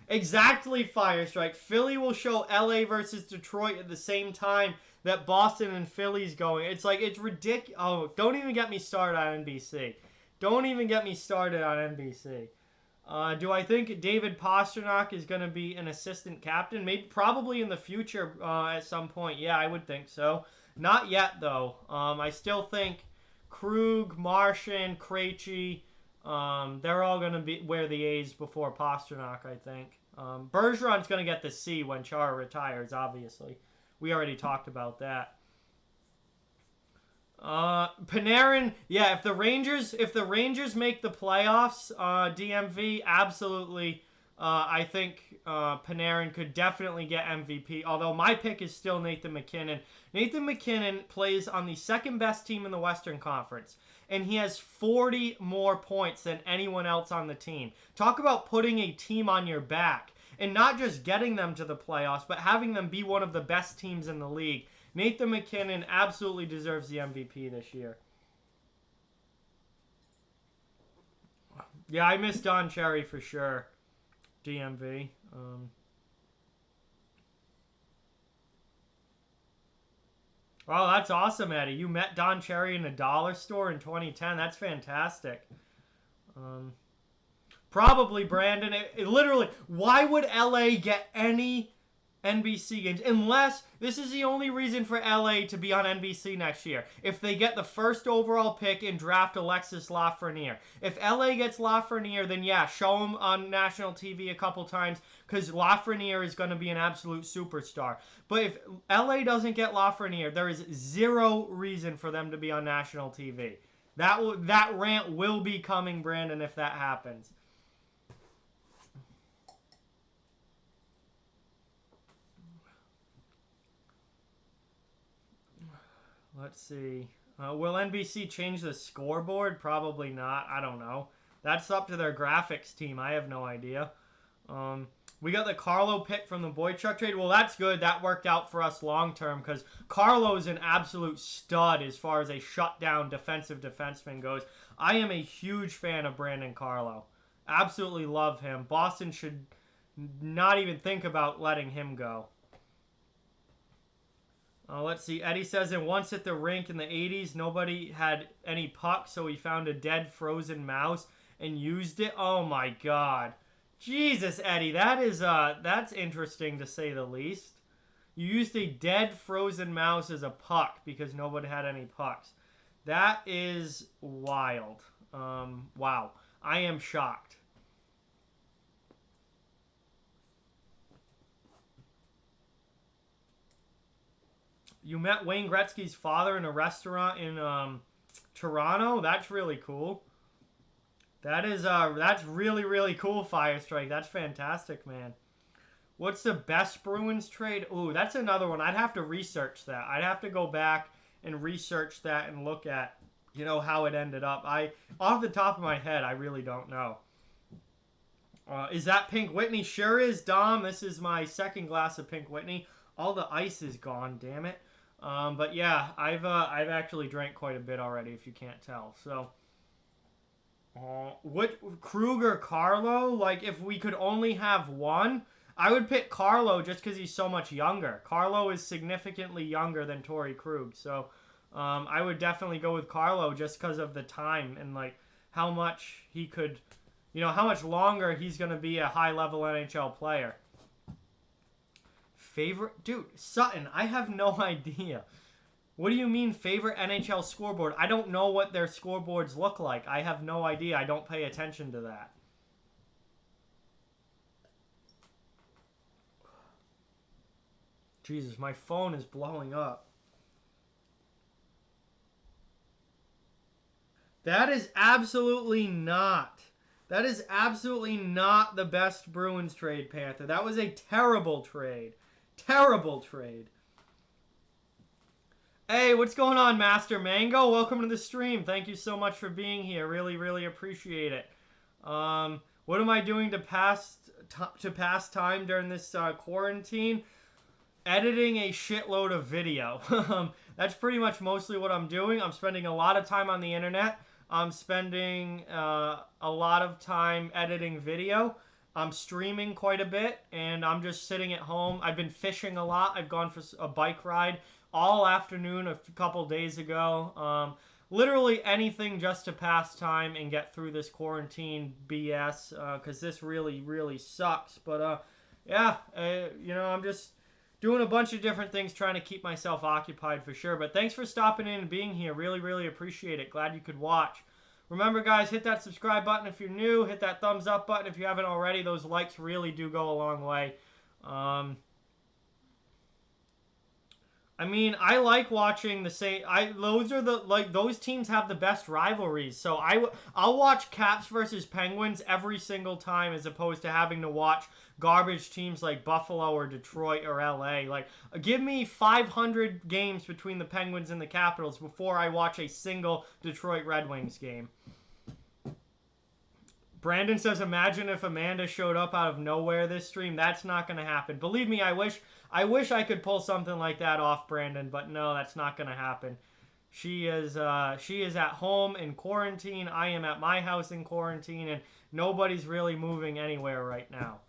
S2: Exactly, Firestrike. Philly will show LA versus Detroit at the same time that Boston and Philly's going. It's like, it's ridiculous. Oh, don't even get me started on NBC. Don't even get me started on NBC. Do I think David Pastrnak is going to be an assistant captain? Maybe, probably in the future at some point. Yeah, I would think so. Not yet, though. I still think Krug, Martian, Krejci, they're all going to be wear the A's before Pastrnak, I think. Bergeron's going to get the C when Chara retires, obviously. We already talked about that. Panarin, yeah, if the Rangers make the playoffs, DMV, absolutely, I think Panarin could definitely get MVP, although my pick is still Nathan MacKinnon. Nathan MacKinnon plays on the second best team in the Western Conference, and he has 40 more points than anyone else on the team. Talk about putting a team on your back, and not just getting them to the playoffs, but having them be one of the best teams in the league. Nathan MacKinnon absolutely deserves the MVP this year. Yeah, I miss Don Cherry for sure. DMV. Oh, that's awesome, Eddie. You met Don Cherry in a dollar store in 2010. That's fantastic. Probably, Brandon. It literally, why would LA get any NBC games? Unless this is the only reason for LA to be on NBC next year. If they get the first overall pick and draft Alexis Lafreniere. If LA gets Lafreniere, then yeah, show him on national TV a couple times, because Lafreniere is going to be an absolute superstar. But if LA doesn't get Lafreniere, there is zero reason for them to be on national TV. That rant will be coming, Brandon, if that happens. Let's see. Will NBC change the scoreboard? Probably not. I don't know. That's up to their graphics team. I have no idea. We got the Carlo pick from the Boychuk trade. Well, that's good. That worked out for us long term, because Carlo is an absolute stud as far as a shutdown defensive defenseman goes. I am a huge fan of Brandon Carlo. Absolutely love him. Boston should not even think about letting him go. Let's see. Eddie says, and once at the rink in the 80s, nobody had any pucks, so he found a dead frozen mouse and used it. Oh my God. Jesus, Eddie, that's interesting to say the least. You used a dead frozen mouse as a puck because nobody had any pucks. That is wild. Wow. I am shocked. You met Wayne Gretzky's father in a restaurant in Toronto? That's really cool. That's really, really cool, Fire Strike. That's fantastic, man. What's the best Bruins trade? Ooh, that's another one. I'd have to research that. I'd have to go back and research that and look at, how it ended up. Off the top of my head, I really don't know. Is that Pink Whitney? Sure is, Dom. This is my second glass of Pink Whitney. All the ice is gone, damn it. But yeah, I've actually drank quite a bit already, if you can't tell. So, what Kruger, Carlo? Like, if we could only have one, I would pick Carlo just because he's so much younger. Carlo is significantly younger than Torrey Krug, so I would definitely go with Carlo just because of the time and like how much he could, how much longer he's gonna be a high-level NHL player. Favorite? Dude, Sutton, I have no idea. What do you mean favorite NHL scoreboard? I don't know what their scoreboards look like. I have no idea. I don't pay attention to that. Jesus, my phone is blowing up. That is absolutely not. That is absolutely not the best Bruins trade, Panther. That was a terrible trade. Terrible trade. Hey, what's going on, Master Mango? Welcome to the stream. Thank you so much for being here. Really, really appreciate it. What am I doing to pass time during this quarantine? Editing a shitload of video. That's pretty much mostly what I'm doing. I'm spending a lot of time on the internet. I'm spending a lot of time editing video. I'm streaming quite a bit, and I'm just sitting at home. I've been fishing a lot. I've gone for a bike ride all afternoon a couple days ago. literally anything just to pass time and get through this quarantine BS, because this really, really sucks. But yeah, I'm just doing a bunch of different things trying to keep myself occupied for sure. But thanks for stopping in and being here. Really, really appreciate it. Glad you could watch. Remember, guys, hit that subscribe button if you're new. Hit that thumbs up button if you haven't already. Those likes really do go a long way. I like watching the same. Those teams have the best rivalries. So I'll watch Caps versus Penguins every single time, as opposed to having to watch garbage teams like Buffalo or Detroit or LA. Like, give me 500 games between the Penguins and the Capitals before I watch a single Detroit Red Wings game. Brandon says, imagine if Amanda showed up out of nowhere this stream. That's not going to happen. Believe me, I wish I could pull something like that off, Brandon, but no, that's not going to happen. She is at home in quarantine. I am at my house in quarantine, and nobody's really moving anywhere right now.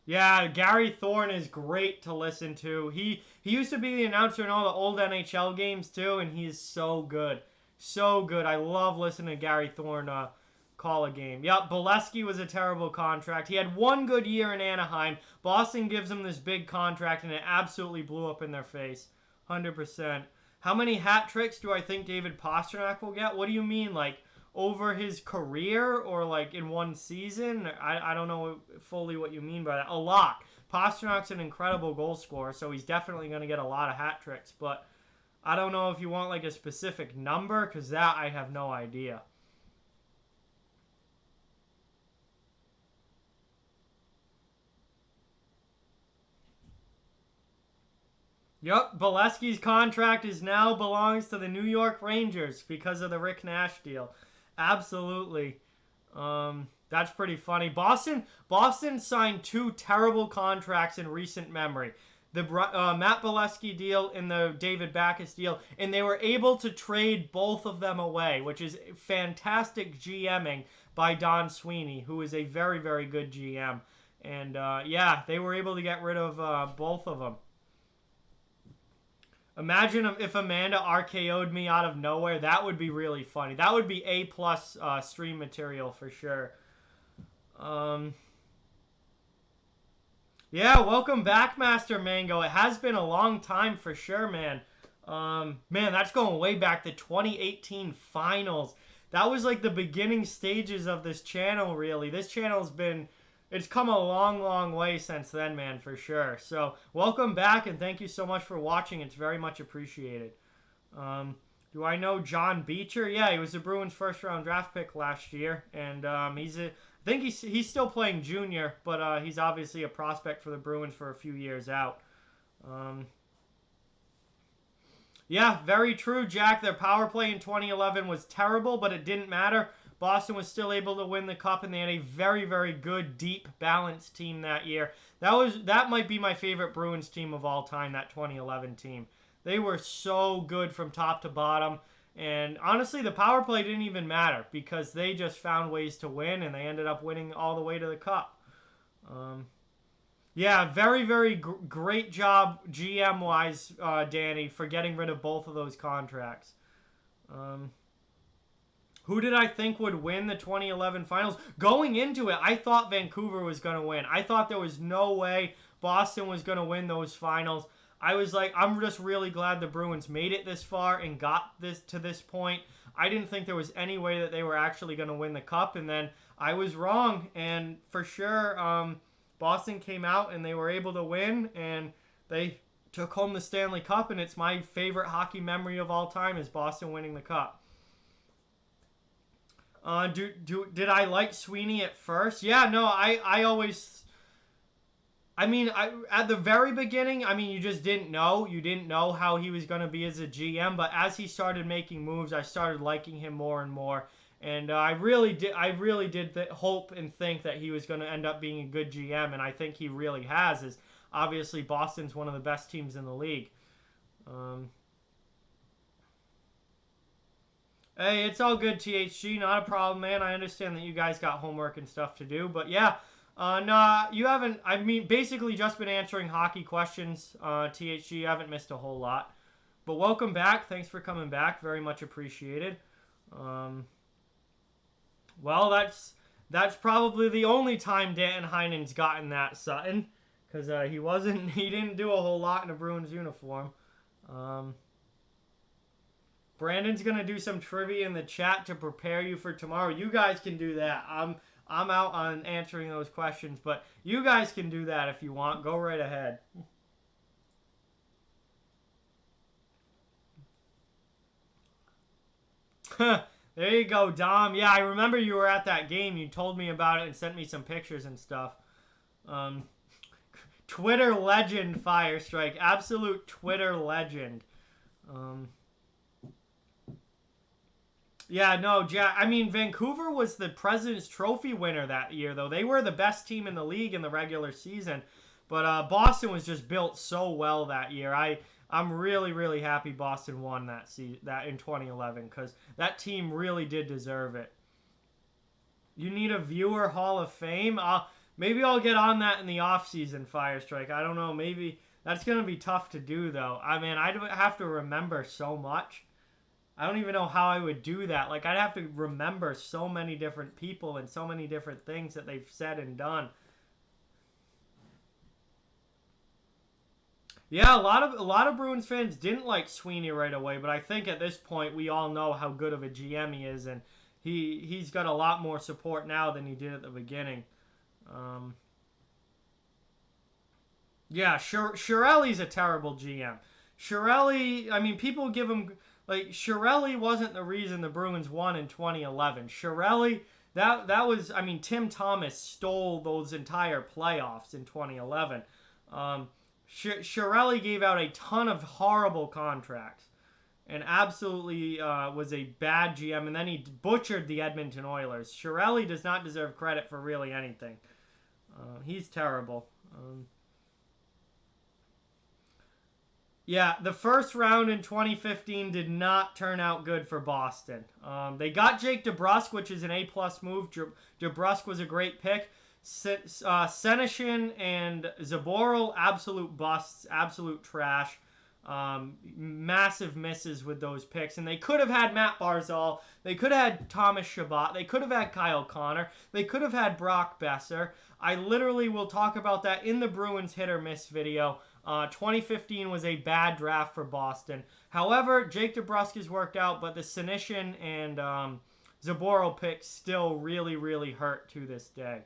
S2: Yeah, Gary Thorne is great to listen to. He used to be the announcer in all the old NHL games too, and he is so good. So good. I love listening to Gary Thorne call a game. Yep, Bolesky was a terrible contract. He had one good year in Anaheim. Boston gives him this big contract, and it absolutely blew up in their face. 100%. How many hat tricks do I think David Pastrnak will get? What do you mean, like, over his career or, like, in one season? I don't know fully what you mean by that. A lot. Pasternak's an incredible goal scorer, so he's definitely going to get a lot of hat tricks, but I don't know if you want like a specific number, because that I have no idea. Yep, Bolesky's contract now belongs to the New York Rangers because of the Rick Nash deal. Absolutely. That's pretty funny. Boston signed two terrible contracts in recent memory. The Matt Bolesky deal and the David Backes deal, and they were able to trade both of them away, which is fantastic GMing by Don Sweeney, who is a very, very good GM. And yeah, they were able to get rid of both of them. Imagine if Amanda RKO'd me out of nowhere. That would be really funny. That would be A+ stream material for sure. Yeah, welcome back, Master Mango. It has been a long time for sure, man. Man, that's going way back to 2018 finals. That was like the beginning stages of this channel, really. This channel's it's come a long, long way since then, man, for sure. So, welcome back, and thank you so much for watching. It's very much appreciated. Do I know John Beecher? Yeah, he was the Bruins' first-round draft pick last year, and I think he's still playing junior, but he's obviously a prospect for the Bruins for a few years out. Yeah, very true, Jack. Their power play in 2011 was terrible, but it didn't matter. Boston was still able to win the cup, and they had a very, very good, deep, balanced team that year. That might be my favorite Bruins team of all time, that 2011 team. They were so good from top to bottom. And honestly, the power play didn't even matter because they just found ways to win, and they ended up winning all the way to the cup. Yeah, very, very great job GM-wise, Danny, for getting rid of both of those contracts. Who did I think would win the 2011 finals? Going into it, I thought Vancouver was going to win. I thought there was no way Boston was going to win those finals. I was like, I'm just really glad the Bruins made it this far and got to this point. I didn't think there was any way that they were actually going to win the cup, and then I was wrong. And for sure, Boston came out and they were able to win, and they took home the Stanley Cup, and it's my favorite hockey memory of all time is Boston winning the cup. Did I like Sweeney at first? Yeah, no, I always... at the very beginning, you just didn't know. You didn't know how he was going to be as a GM, but as he started making moves, I started liking him more and more. And I really did hope and think that he was going to end up being a good GM, and I think he really has. Is obviously Boston's one of the best teams in the league. Hey, it's all good, THG. Not a problem, man. I understand that you guys got homework and stuff to do, but yeah. Nah, you haven't, basically just been answering hockey questions, THG. You haven't missed a whole lot. But welcome back. Thanks for coming back. Very much appreciated. Well, that's probably the only time Dan Heinen's gotten that, Sutton, because he didn't do a whole lot in a Bruins uniform. Brandon's gonna do some trivia in the chat to prepare you for tomorrow. You guys can do that. I'm out on answering those questions, but you guys can do that if you want. Go right ahead. There you go, Dom. Yeah, I remember you were at that game. You told me about it and sent me some pictures and stuff. Twitter legend, Firestrike. Absolute Twitter legend. Yeah, no, Jack. I mean, Vancouver was the President's Trophy winner that year, though. They were the best team in the league in the regular season. But Boston was just built so well that year. I'm really, really happy Boston won that in 2011 because that team really did deserve it. You need a viewer Hall of Fame? Maybe I'll get on that in the offseason, Firestrike. I don't know. Maybe that's going to be tough to do, though. I mean, I'd have to remember so much. I don't even know how I would do that. Like, I'd have to remember so many different people and so many different things that they've said and done. Yeah, a lot of Bruins fans didn't like Sweeney right away, but I think at this point we all know how good of a GM he is, and he's got a lot more support now than he did at the beginning. Yeah, Chiarelli's a terrible GM. Chiarelli, I mean, people give him... Like, Chiarelli wasn't the reason the Bruins won in 2011. Chiarelli, that was... I mean, Tim Thomas stole those entire playoffs in 2011. Chiarelli gave out a ton of horrible contracts and absolutely was a bad GM, and then he butchered the Edmonton Oilers. Chiarelli does not deserve credit for really anything. He's terrible. Yeah, the first round in 2015 did not turn out good for Boston. They got Jake DeBrusk, which is an A-plus move. DeBrusk was a great pick. Senyshyn and Zaboral, absolute busts, absolute trash. Massive misses with those picks. And they could have had Matt Barzal. They could have had Thomas Chabot. They could have had Kyle Connor. They could have had Brock Besser. I literally will talk about that in the Bruins hit or miss video. 2015 was a bad draft for Boston. However, Jake DeBrusk has worked out, but the Senyshyn and Zaboral picks still really, really hurt to this day.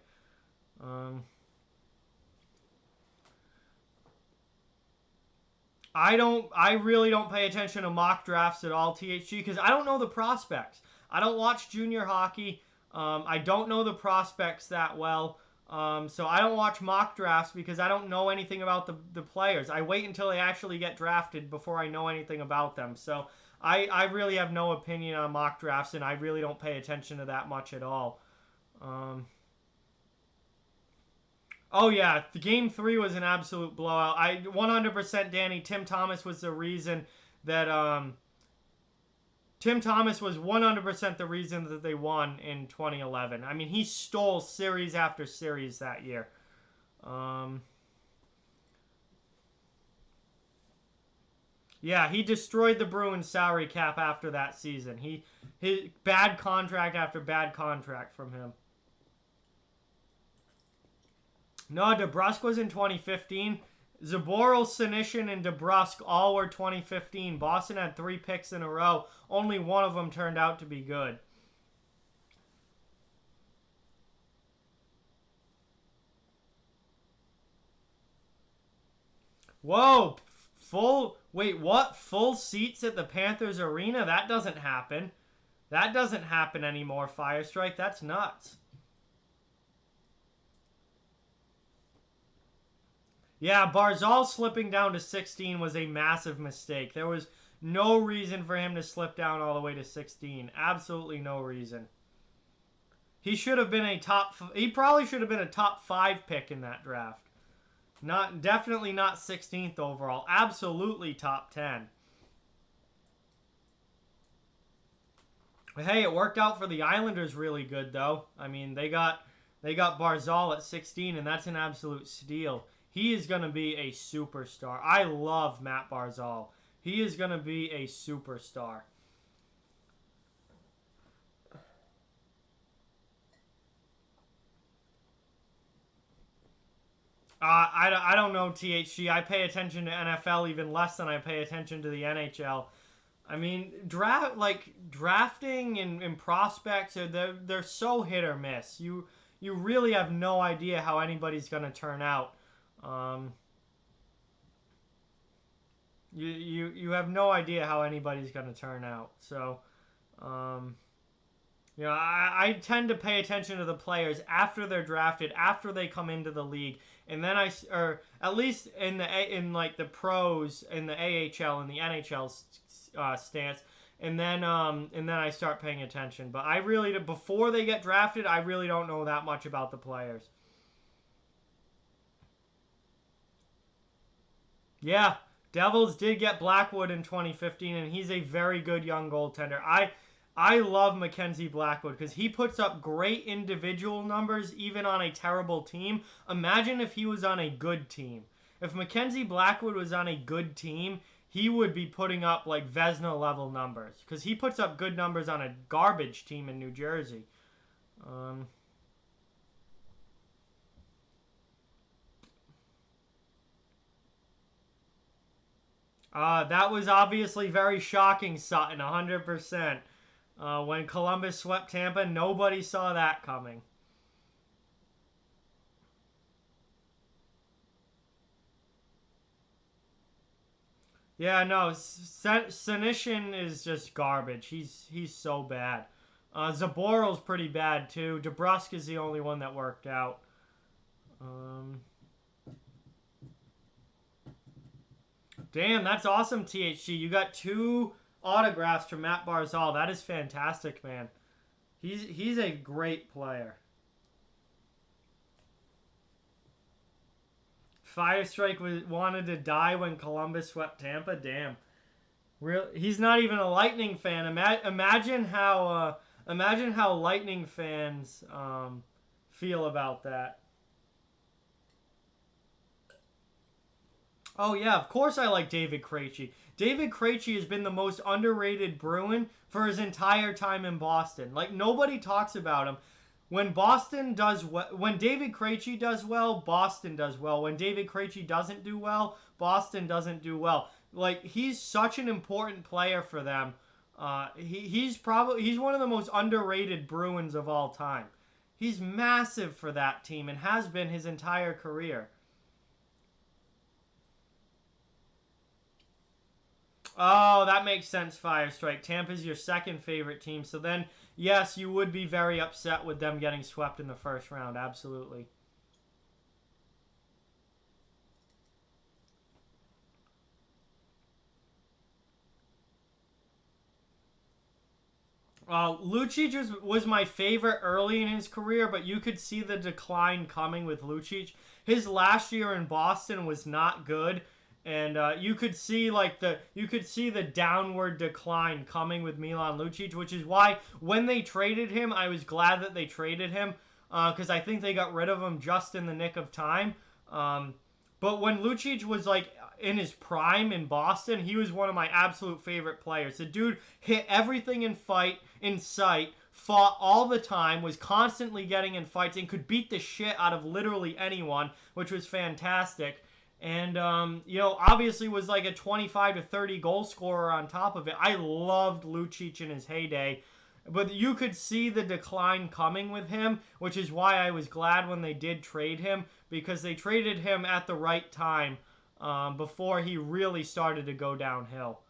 S2: I really don't pay attention to mock drafts at all, THG, because I don't know the prospects. I don't watch junior hockey. I don't know the prospects that well. So I don't watch mock drafts because I don't know anything about the players. I wait until they actually get drafted before I know anything about them. So I really have no opinion on mock drafts, and I really don't pay attention to that much at all. Oh, yeah, the Game 3 was an absolute blowout. 100%, Danny, Tim Thomas was the reason that... Tim Thomas was 100% the reason that they won in 2011. I mean, he stole series after series that year. Yeah, he destroyed the Bruins salary cap after that season. His bad contract after bad contract from him. No, DeBrusk was in 2015. Zaboral, Senyshyn, and DeBrusk all were 2015. Boston had 3 picks in a row. Only one of them turned out to be good. Whoa! Wait, what? Full seats at the Panthers Arena? That doesn't happen. That doesn't happen anymore, Firestrike. That's nuts. Yeah, Barzal slipping down to 16 was a massive mistake. There was no reason for him to slip down all the way to 16. Absolutely no reason. He should have been he probably should have been a top 5 pick in that draft. Definitely not 16th overall. Absolutely top 10. Hey, it worked out for the Islanders really good though. I mean, they got Barzal at 16, and that's an absolute steal. He is going to be a superstar. I love Matt Barzal. He is going to be a superstar. I don't know, THG. I pay attention to NFL even less than I pay attention to the NHL. I mean, drafting and prospects they're so hit or miss. You really have no idea how anybody's going to turn out. You have no idea how anybody's going to turn out. So, I tend to pay attention to the players after they're drafted, after they come into the league, and then or at least in the pros in the AHL and the NHL stance, and then I start paying attention. But I really, before they get drafted, I really don't know that much about the players. Yeah, Devils did get Blackwood in 2015, and he's a very good young goaltender. I love Mackenzie Blackwood because he puts up great individual numbers even on a terrible team. Imagine if he was on a good team. If Mackenzie Blackwood was on a good team, he would be putting up like Vezina level numbers because he puts up good numbers on a garbage team in New Jersey. That was obviously very shocking, Sutton, 100%. When Columbus swept Tampa, nobody saw that coming. Yeah, no, Senyshyn is just garbage. He's so bad. Zaboral's pretty bad too. DeBrusk is the only one that worked out. Damn, that's awesome, THG. You got 2 autographs from Matt Barzal. That is fantastic, man. He's a great player. Firestrike wanted to die when Columbus swept Tampa. Damn, he's not even a Lightning fan. Imagine how Lightning fans feel about that. Oh yeah, of course I like David Krejci. David Krejci has been the most underrated Bruin for his entire time in Boston. Like, nobody talks about him. When David Krejci does well, Boston does well. When David Krejci doesn't do well, Boston doesn't do well. Like, he's such an important player for them. He's one of the most underrated Bruins of all time. He's massive for that team and has been his entire career. Oh, that makes sense, Firestrike. Tampa's your second favorite team. So then, yes, you would be very upset with them getting swept in the first round. Absolutely. Lucic was my favorite early in his career, but you could see the decline coming with Lucic. His last year in Boston was not good. And you could see the downward decline coming with Milan Lucic, which is why when they traded him, I was glad that they traded him because I think they got rid of him just in the nick of time. But when Lucic was like in his prime in Boston, he was one of my absolute favorite players. The dude hit everything in sight, fought all the time, was constantly getting in fights, and could beat the shit out of literally anyone, which was fantastic. And, obviously was like a 25 to 30 goal scorer on top of it. I loved Lucic in his heyday. But you could see the decline coming with him, which is why I was glad when they did trade him, because they traded him at the right time before he really started to go downhill.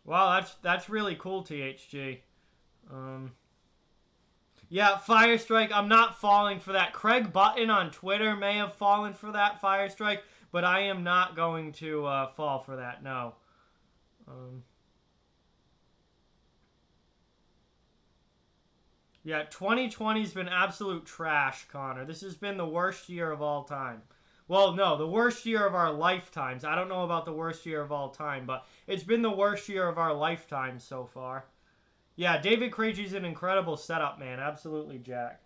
S2: Wow, that's really cool, THG. Yeah, Firestrike, I'm not falling for that. Craig Button on Twitter may have fallen for that, Firestrike, but I am not going to fall for that, no. Yeah, 2020's been absolute trash, Connor. This has been the worst year of all time. Well, no, the worst year of our lifetimes. I don't know about the worst year of all time, but it's been the worst year of our lifetimes so far. Yeah, David Krejci's an incredible setup, man. Absolutely, Jack.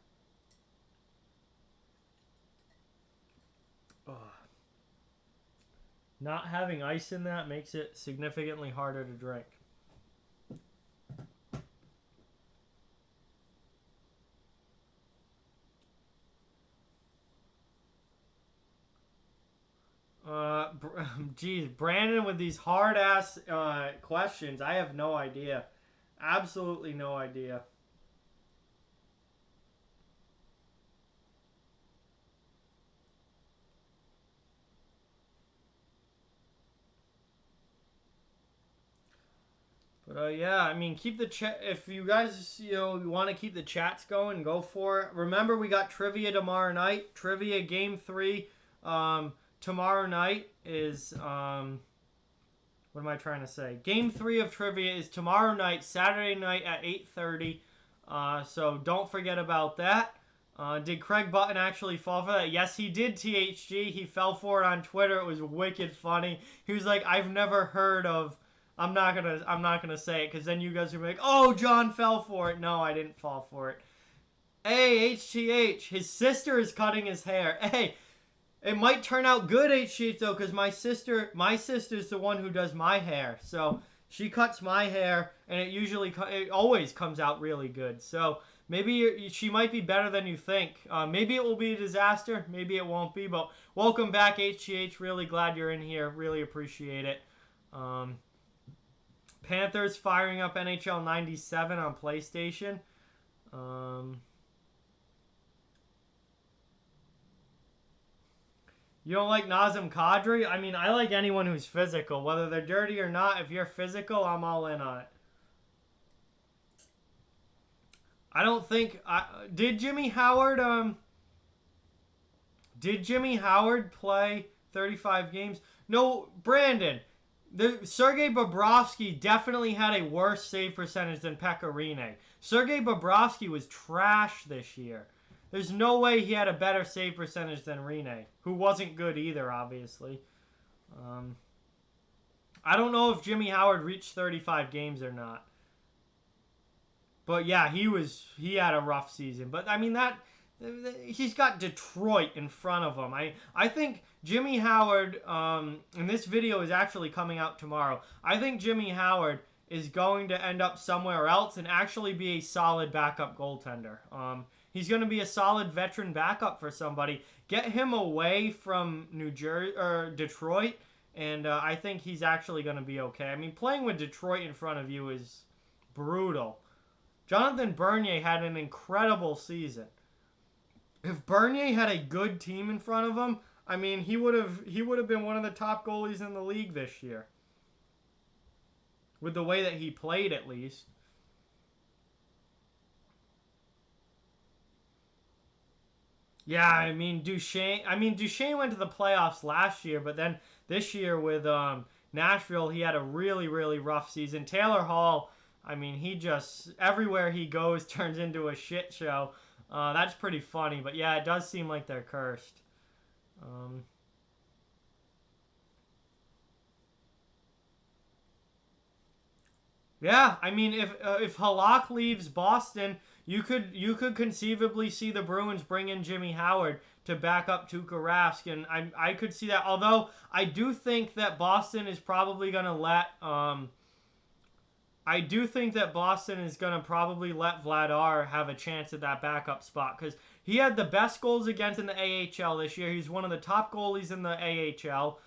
S2: Not having ice in that makes it significantly harder to drink. Geez, Brandon with these hard ass questions. I have no idea. Absolutely no idea. But yeah, I mean, keep the chat. If you guys, you want to keep the chats going, go for it. Remember, we got trivia tomorrow night. Trivia game 3. Tomorrow night is what am I trying to say? Game 3 of trivia is tomorrow night, Saturday night at 8:30. So don't forget about that. Did Craig Button actually fall for that? Yes, he did. THG. He fell for it on Twitter. It was wicked funny. He was like, "I've never heard of." I'm not gonna say it because then you guys are like, "Oh, John fell for it." No, I didn't fall for it. Hey, HTH, his sister is cutting his hair. Hey, it might turn out good, HTH though, because my sister's the one who does my hair. So she cuts my hair, and it always comes out really good. So maybe she might be better than you think. Maybe it will be a disaster. Maybe it won't be. But welcome back, HTH. Really glad you're in here. Really appreciate it. Panthers firing up NHL 97 on PlayStation. You don't like Nazem Kadri? I mean, I like anyone who's physical. Whether they're dirty or not, if you're physical, I'm all in on it. I don't think... Did Jimmy Howard play 35 games? No, Brandon. Sergei Bobrovsky definitely had a worse save percentage than Pekka Rinne. Sergei Bobrovsky was trash this year. There's no way he had a better save percentage than Rinne, who wasn't good either, obviously. I don't know if Jimmy Howard reached 35 games or not. But yeah, he had a rough season. But I mean, he's got Detroit in front of him. I think Jimmy Howard, and this video is actually coming out tomorrow. I think Jimmy Howard is going to end up somewhere else and actually be a solid backup goaltender. He's going to be a solid veteran backup for somebody. Get him away from Detroit, and I think he's actually going to be okay. I mean, playing with Detroit in front of you is brutal. Jonathan Bernier had an incredible season. If Bernier had a good team in front of him, I mean, he would have been one of the top goalies in the league this year. With the way that he played, at least. Yeah, I mean, Duchesne went to the playoffs last year, but then this year with Nashville, he had a really, really rough season. Taylor Hall, I mean, he just, everywhere he goes turns into a shit show. That's pretty funny, but yeah, it does seem like they're cursed. Yeah, I mean, if Halak leaves Boston, you could conceivably see the Bruins bring in Jimmy Howard to back up Tuukka Rask, and I could see that. Although I do think that Boston is probably gonna let Vladar have a chance at that backup spot because he had the best goals against in the AHL this year. He's one of the top goalies in the AHL.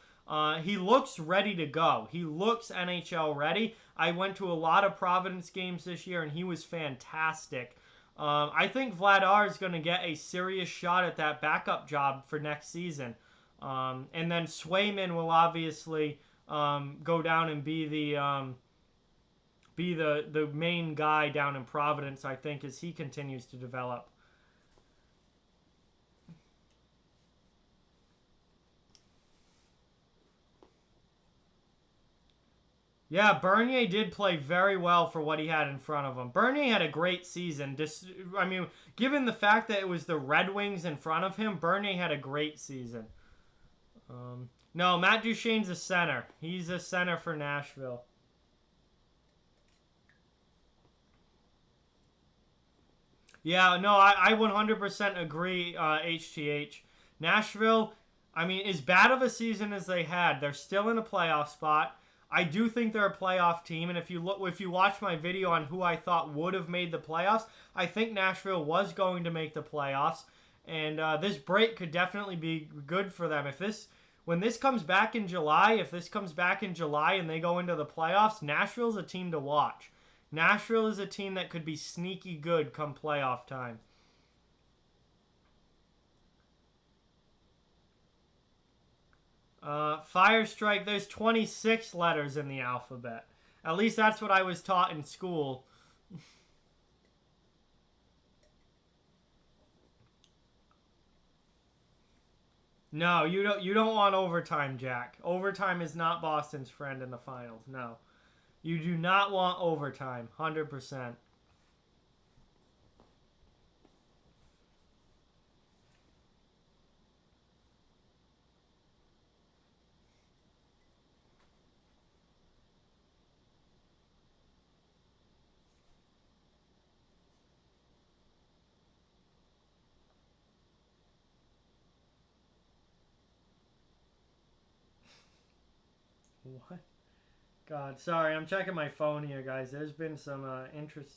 S2: He looks ready to go. He looks NHL ready. I went to a lot of Providence games this year, and he was fantastic. I think Vladar is going to get a serious shot at that backup job for next season. And then Swayman will obviously go down and be the main guy down in Providence, I think, as he continues to develop. Yeah, Bernier did play very well for what he had in front of him. Bernier had a great season. Given the fact that it was the Red Wings in front of him, Bernier had a great season. No, Matt Duchene's a center. He's a center for Nashville. Yeah, no, I 100% agree, HTH. Nashville, I mean, as bad of a season as they had, they're still in a playoff spot. I do think they're a playoff team, and if you watch my video on who I thought would have made the playoffs, I think Nashville was going to make the playoffs, and this break could definitely be good for them. When this comes back in July, and they go into the playoffs, Nashville's a team to watch. Nashville is a team that could be sneaky good come playoff time. Fire Strike, there's 26 letters in the alphabet. At least that's what I was taught in school. No, you don't want overtime, Jack. Overtime is not Boston's friend in the finals. No. You do not want overtime. 100%. What? God, sorry, I'm checking my phone here, guys. There's been some interest.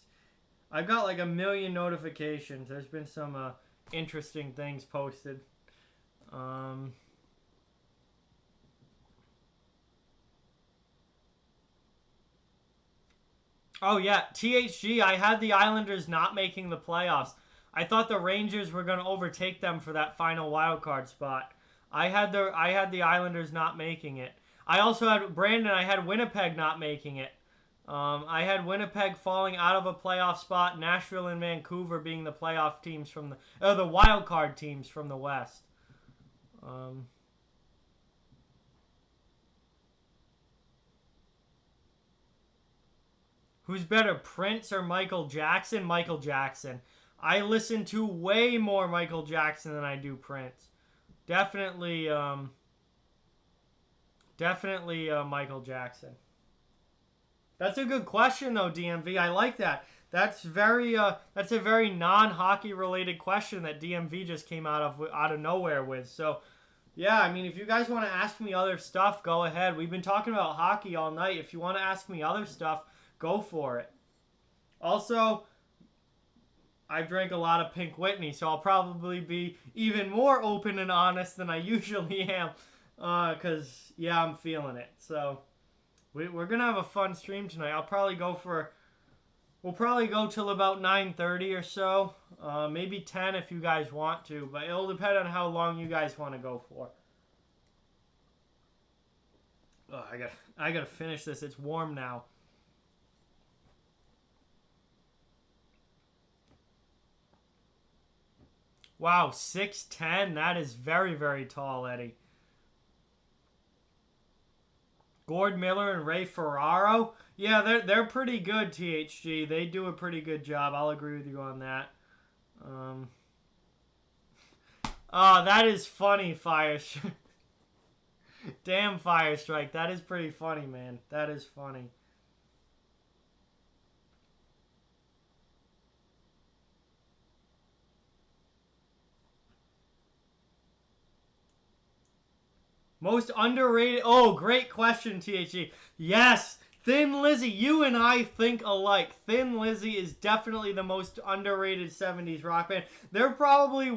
S2: I've got like a million notifications. There's been some interesting things posted. Oh yeah, THG. I had the Islanders not making the playoffs. I thought the Rangers were going to overtake them for that final wild card spot. I had the Islanders not making it. I also had Brandon. I had Winnipeg not making it. I had Winnipeg falling out of a playoff spot. Nashville and Vancouver being the playoff teams from the wild card teams from the West. Who's better, Prince or Michael Jackson? Michael Jackson. I listen to way more Michael Jackson than I do Prince. Definitely Michael Jackson. That's a good question, though, DMV. I like that. That's a very non-hockey related question that DMV just came out of nowhere with. So, yeah, I mean, if you guys want to ask me other stuff, go ahead. We've been talking about hockey all night. If you want to ask me other stuff, go for it. Also, I drank a lot of Pink Whitney, so I'll probably be even more open and honest than I usually am. Because, yeah, I'm feeling it. So, we're going to have a fun stream tonight. We'll probably go till about 9:30 or so. Maybe 10 if you guys want to. But it'll depend on how long you guys want to go for. Oh, I gotta finish this. It's warm now. Wow, 6'10". That is very, very tall, Eddie. Gord Miller and Ray Ferraro. Yeah, they're pretty good, THG. They do a pretty good job. I'll agree with you on that. Oh, that is funny, Firestrike. Damn, Firestrike. That is pretty funny, man. That is funny. Most underrated. Oh, great question, THG. Yes, Thin Lizzy. You and I think alike. Thin Lizzy is definitely the most underrated 70s rock band. They're definitely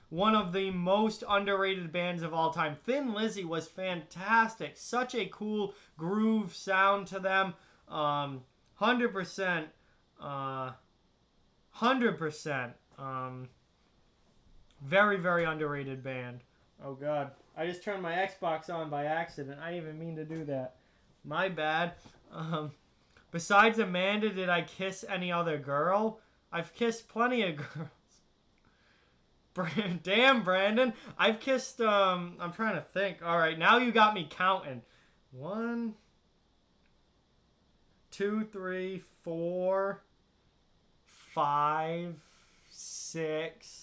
S2: one of the most underrated bands of all time. Thin Lizzy was fantastic. Such a cool groove sound to them. 100%. 100%. Very, very underrated band. Oh, God. I just turned my Xbox on by accident. I didn't even mean to do that. My bad. Besides Amanda, did I kiss any other girl? I've kissed plenty of girls. Damn, Brandon. I've kissed, I'm trying to think. All right, now you got me counting. 1, 2, 3, 4, 5, 6...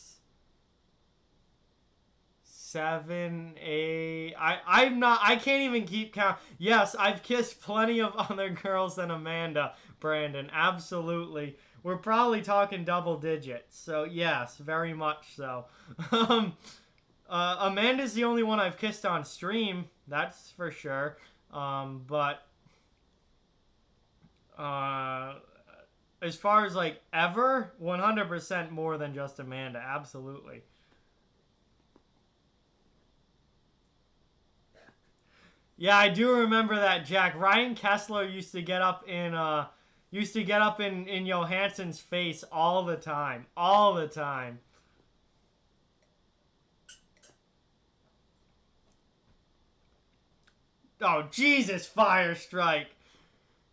S2: 7, 8. I can't even keep count. Yes, I've kissed plenty of other girls than Amanda, Brandon. Absolutely. We're probably talking double digits. So yes, very much so. Amanda's the only one I've kissed on stream. That's for sure. But as far as like ever, 100% more than just Amanda. Absolutely. Yeah, I do remember that, Jack. Ryan Kessler used to get up in Johansson's face all the time. All the time. Oh, Jesus, Fire Strike.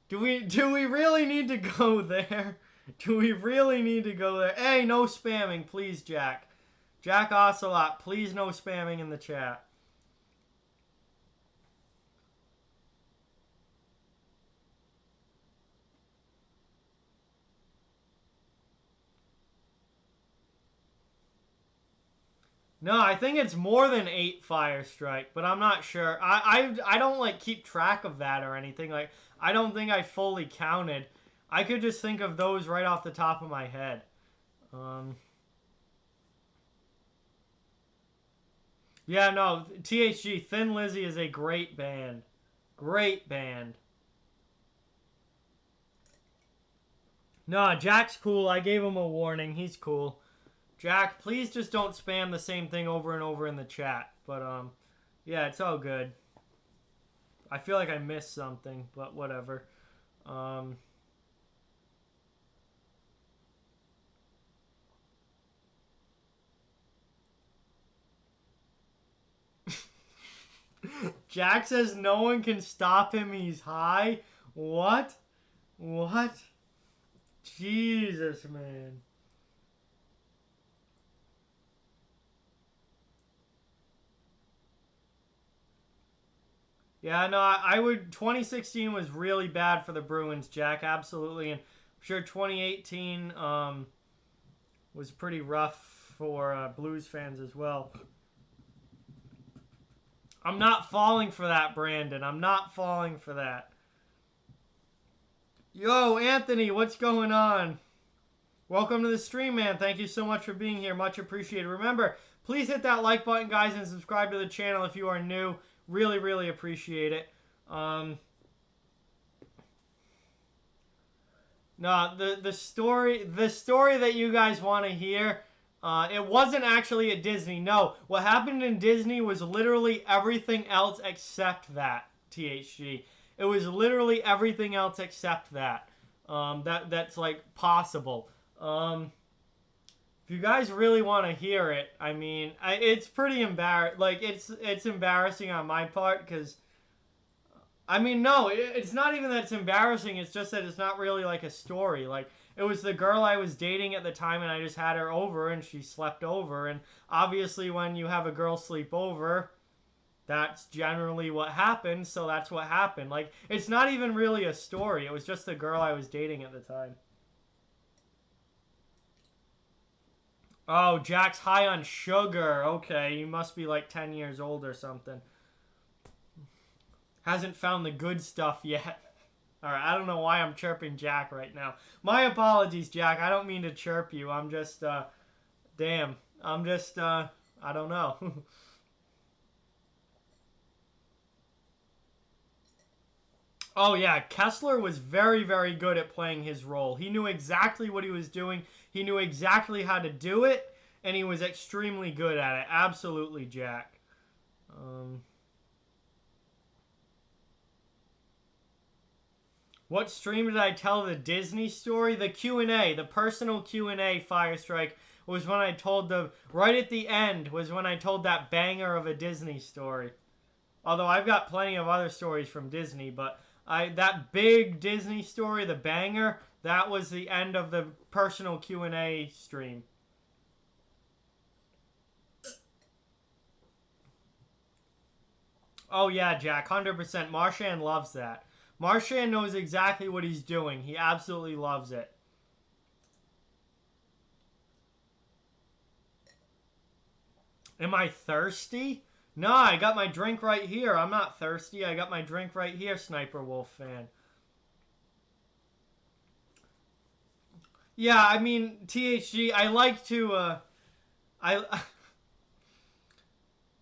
S2: Do we really need to go there? Do we really need to go there? Hey, no spamming, please, Jack. Jack Ocelot, please no spamming in the chat. No, I think it's more than 8 Fire Strike, but I'm not sure. I don't like keep track of that or anything. Like, I don't think I fully counted. I could just think of those right off the top of my head. Yeah, no, THG, Thin Lizzy is a great band. Great band. No, Jack's cool. I gave him a warning. He's cool. Jack, please just don't spam the same thing over and over in the chat. But, yeah, it's all good. I feel like I missed something, but whatever. Jack says no one can stop him. He's high. What? What? Jesus, man. Yeah, no, I would. 2016 was really bad for the Bruins, Jack. Absolutely, and I'm sure 2018 was pretty rough for Blues fans as well. I'm not falling for that, Brandon. I'm not falling for that. Yo, Anthony, what's going on? Welcome to the stream, man. Thank you so much for being here. Much appreciated. Remember, please hit that like button, guys, and subscribe to the channel if you are new. Really, really appreciate it. No, the story that you guys want to hear, it wasn't actually at Disney. No, what happened in Disney was literally everything else except that. THG. It was literally everything else except that. That's like possible. If you guys really want to hear it, I mean, it's pretty like it's embarrassing on my part because, I mean, no, it's not even that it's embarrassing. It's just that it's not really like a story. Like, it was the girl I was dating at the time, and I just had her over, and she slept over. And obviously, when you have a girl sleep over, that's generally what happens. So that's what happened. Like, it's not even really a story. It was just the girl I was dating at the time. Oh, Jack's high on sugar. Okay, you must be like 10 years old or something. Hasn't found the good stuff yet. Alright, I don't know why I'm chirping Jack right now. My apologies, Jack. I don't mean to chirp you. I'm just, damn. I'm just, I don't know. Oh, yeah. Kessler was very, very good at playing his role. He knew exactly what he was doing. He knew exactly how to do it, and he was extremely good at it. Absolutely, Jack. What stream did I tell the Disney story? The Q&A, the personal Q&A, Fire Strike, was when I told right at the end was when I told that banger of a Disney story. Although I've got plenty of other stories from Disney, but that big Disney story, the banger, that was the end of the personal Q&A stream. Oh, yeah, Jack, 100%. Marshan loves that. Marshan knows exactly what he's doing. He absolutely loves it. Am I thirsty? No, I got my drink right here. I'm not thirsty. I got my drink right here, Sniper Wolf fan. Yeah, I mean, THG, I like to,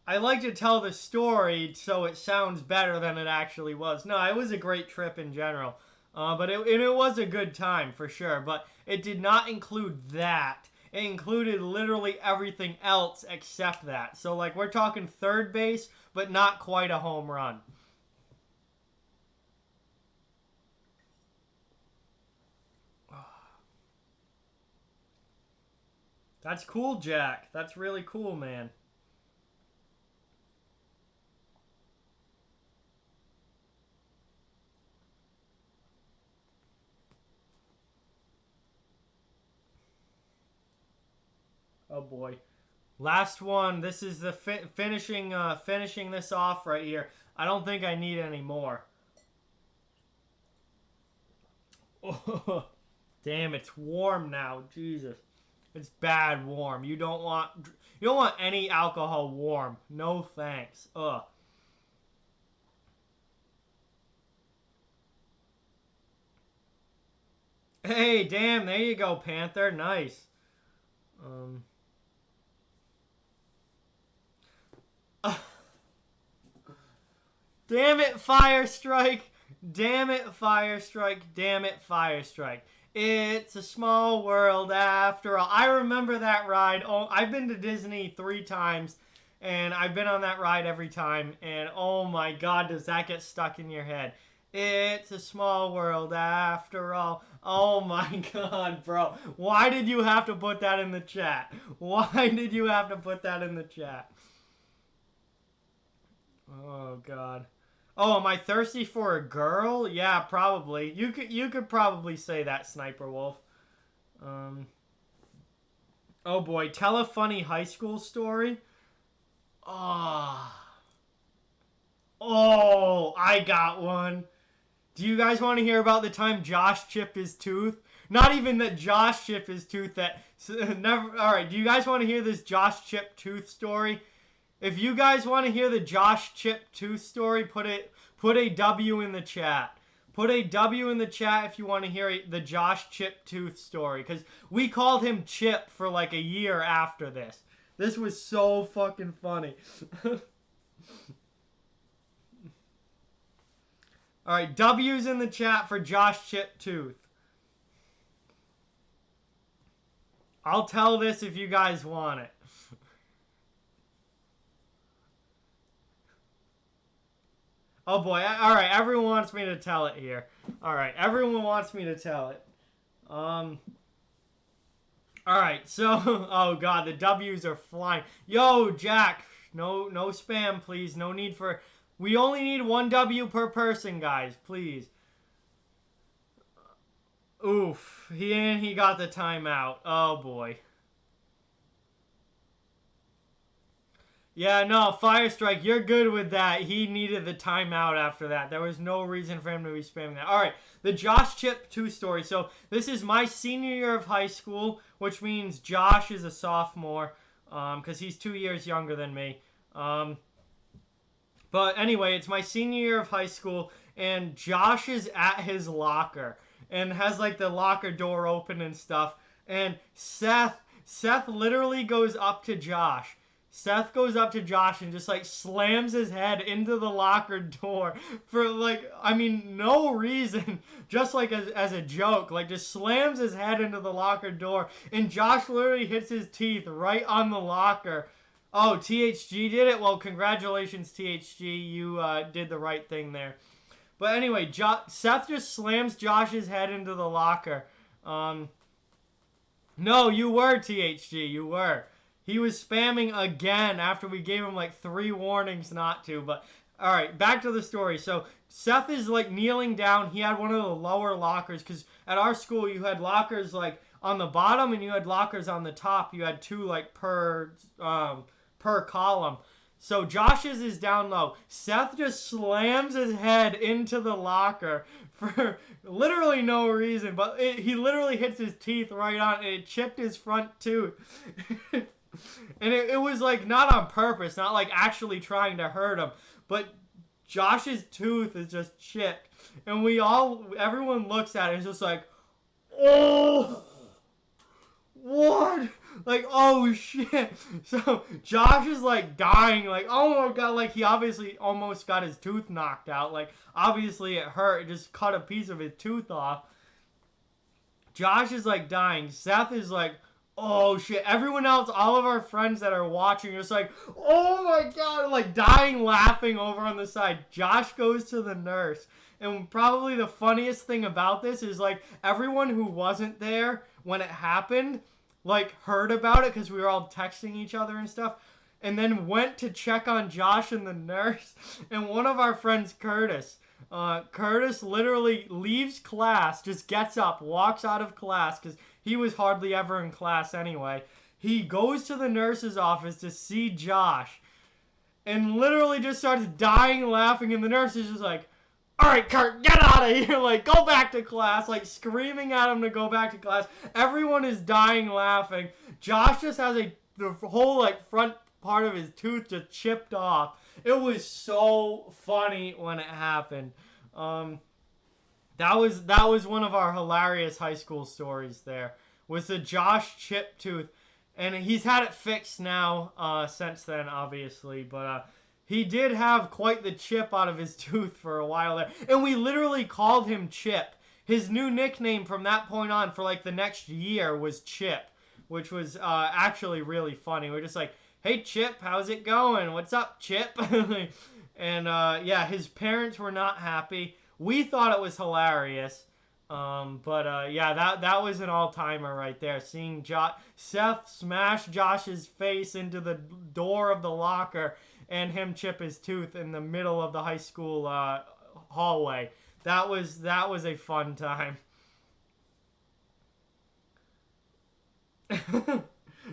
S2: I like to tell the story so it sounds better than it actually was. No, it was a great trip in general. But it was a good time for sure. But it did not include that. It included literally everything else except that. So, like, we're talking third base, but not quite a home run. That's cool, Jack. That's really cool, man. Oh boy. Last one. This is the finishing this off right here. I don't think I need any more. Oh, damn, it's warm now. Jesus. It's bad warm. You don't want any alcohol warm. No thanks. Ugh. Hey, damn, there you go, Panther. Nice. Damn it, Fire Strike. Damn it, Fire Strike. Damn it, Fire Strike. It's a small world after all. I remember that ride. Oh, I've been to Disney 3 times, and I've been on that ride every time. And oh my God, does that get stuck in your head? It's a small world after all. Oh my God, bro. Why did you have to put that in the chat? Why did you have to put that in the chat? Oh God. Oh, am I thirsty for a girl? Yeah, probably. You could probably say that, Sniper Wolf. Oh boy, tell a funny high school story. Oh, I got one. Do you guys want to hear about the time Josh chipped his tooth? Not even that Josh chipped his tooth. Never. All right. Do you guys want to hear this Josh chipped tooth story? If you guys want to hear the Josh chipped tooth story, put a W in the chat. Put a W in the chat if you want to hear the Josh chipped tooth story, because we called him Chip for like a year after this. This was so fucking funny. All right, W's in the chat for Josh chipped tooth. I'll tell this if you guys want it. Oh boy, all right, everyone wants me to tell it here. All right, everyone wants me to tell it. All right, so, oh God, the W's are flying. Yo, Jack, no spam, please. No need for, we only need 1 W per person, guys, please. Oof, he got the timeout. Oh boy. Yeah, no, Fire Strike, you're good with that. He needed the timeout after that. There was no reason for him to be spamming that. All right, the Josh Chip 2 story. So this is my senior year of high school, which means Josh is a sophomore because he's 2 years younger than me. But anyway, it's my senior year of high school, and Josh is at his locker and has like the locker door open and stuff. And Seth literally goes up to Josh. Seth goes up to Josh and just like slams his head into the locker door for like, I mean, no reason, just like as a joke, like just slams his head into the locker door, and Josh literally hits his teeth right on the locker. Oh, THG did it? Well, congratulations, THG. You did the right thing there. But anyway, Seth just slams Josh's head into the locker. No, you were, THG. You were. He was spamming again after we gave him like 3 warnings not to. But all right, back to the story. So Seth is like kneeling down. He had one of the lower lockers because at our school you had lockers like on the bottom and you had lockers on the top. You had 2 like per column. So Josh's is down low. Seth just slams his head into the locker for literally no reason, but he literally hits his teeth right on it. It chipped his front tooth. And it was like not on purpose, not like actually trying to hurt him, but Josh's tooth is just chipped. And everyone looks at it and is just like, oh, what? Like, oh shit. So Josh is like dying, like, oh my god, like he obviously almost got his tooth knocked out. Like, obviously it hurt. It just cut a piece of his tooth off. Josh is like dying. Seth is like, oh shit. Everyone else, all of our friends that are watching, are just like, oh my god, like dying laughing over on the side. Josh goes to the nurse. And probably the funniest thing about this is like everyone who wasn't there when it happened, like heard about it because we were all texting each other and stuff. And then went to check on Josh and the nurse. And one of our friends, Curtis literally leaves class, just gets up, walks out of class because he was hardly ever in class anyway. He goes to the nurse's office to see Josh and literally just starts dying laughing. And the nurse is just like, all right, Kurt, get out of here. Like, go back to class. Like, screaming at him to go back to class. Everyone is dying laughing. Josh just has the whole, like, front part of his tooth just chipped off. It was so funny when it happened. That was one of our hilarious high school stories there. Was the Josh chipped tooth. And he's had it fixed now since then, obviously. But he did have quite the chip out of his tooth for a while there. And we literally called him Chip. His new nickname from that point on for like the next year was Chip, which was actually really funny. We're just like, hey, Chip, how's it going? What's up, Chip? And yeah, his parents were not happy. We thought it was hilarious. But yeah, that was an all-timer right there. Seeing Seth smash Josh's face into the door of the locker and him chip his tooth in the middle of the high school hallway. That was a fun time.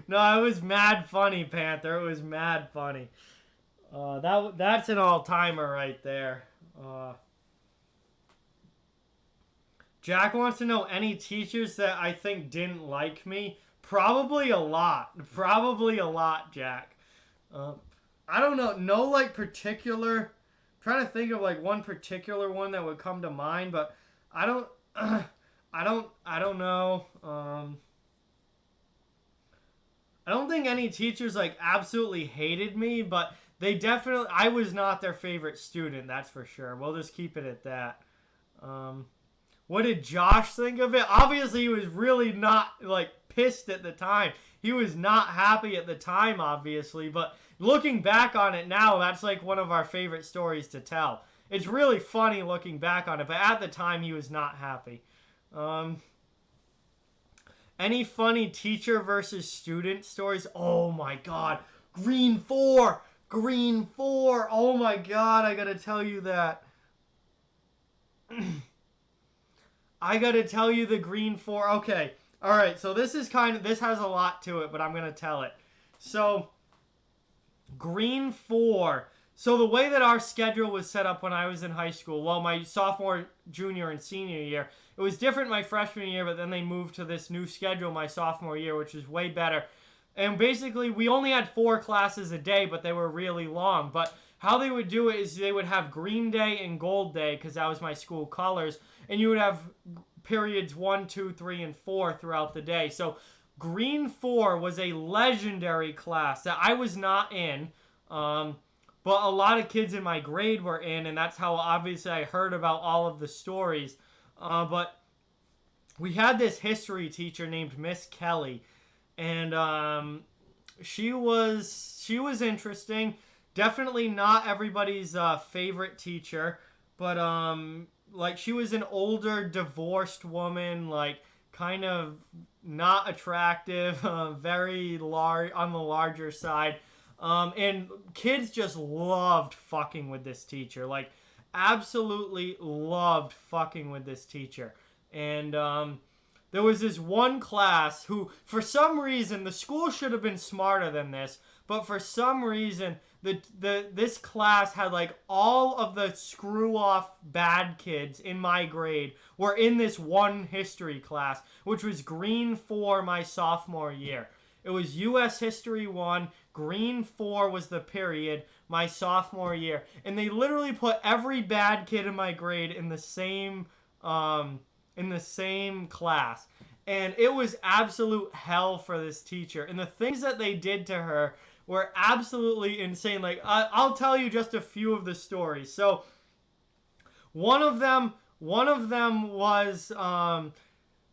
S2: No, it was mad funny, Panther. It was mad funny. That's an all-timer right there. Jack wants to know any teachers that I think didn't like me. Probably a lot. Probably a lot, Jack. I don't know. No, like, particular... I'm trying to think of, like, one particular one that would come to mind, but I don't... I don't know. I don't think any teachers, like, absolutely hated me, but they definitely... I was not their favorite student, that's for sure. We'll just keep it at that. What did Josh think of it? Obviously, he was really not, like, pissed at the time. He was not happy at the time, obviously, but looking back on it now, that's, like, one of our favorite stories to tell. It's really funny looking back on it, but at the time, he was not happy. Any funny teacher versus student stories? Oh, my God. Green 4! Green 4! Oh, my God, I gotta tell you that. I gotta tell you the Green 4. Okay. Alright, so this has a lot to it, but I'm gonna tell it. So, Green 4. So the way that our schedule was set up when I was in high school, well, my sophomore, junior, and senior year, it was different my freshman year, but then they moved to this new schedule my sophomore year, which is way better. And basically, we only had 4 classes a day, but they were really long. But how they would do it is they would have Green Day and Gold Day, because that was my school colors, and you would have periods 1, 2, 3, and 4 throughout the day. So Green 4 was a legendary class that I was not in, but a lot of kids in my grade were in, and that's how obviously I heard about all of the stories. But we had this history teacher named Miss Kelly, and she was interesting. Definitely not everybody's favorite teacher, but like, she was an older, divorced woman, like, kind of not attractive, very large, on the larger side. And kids just loved fucking with this teacher. Like, absolutely loved fucking with this teacher. And there was this one class who, for some reason, the school should have been smarter than this, but for some reason, this class had, like, all of the screw-off bad kids in my grade were in this one history class, which was Green 4 my sophomore year. It was U.S. History 1, Green 4 was the period my sophomore year. And they literally put every bad kid in my grade in the same class. And it was absolute hell for this teacher. And the things that they did to her were absolutely insane. Like, I'll tell you just a few of the stories. So, one of them was,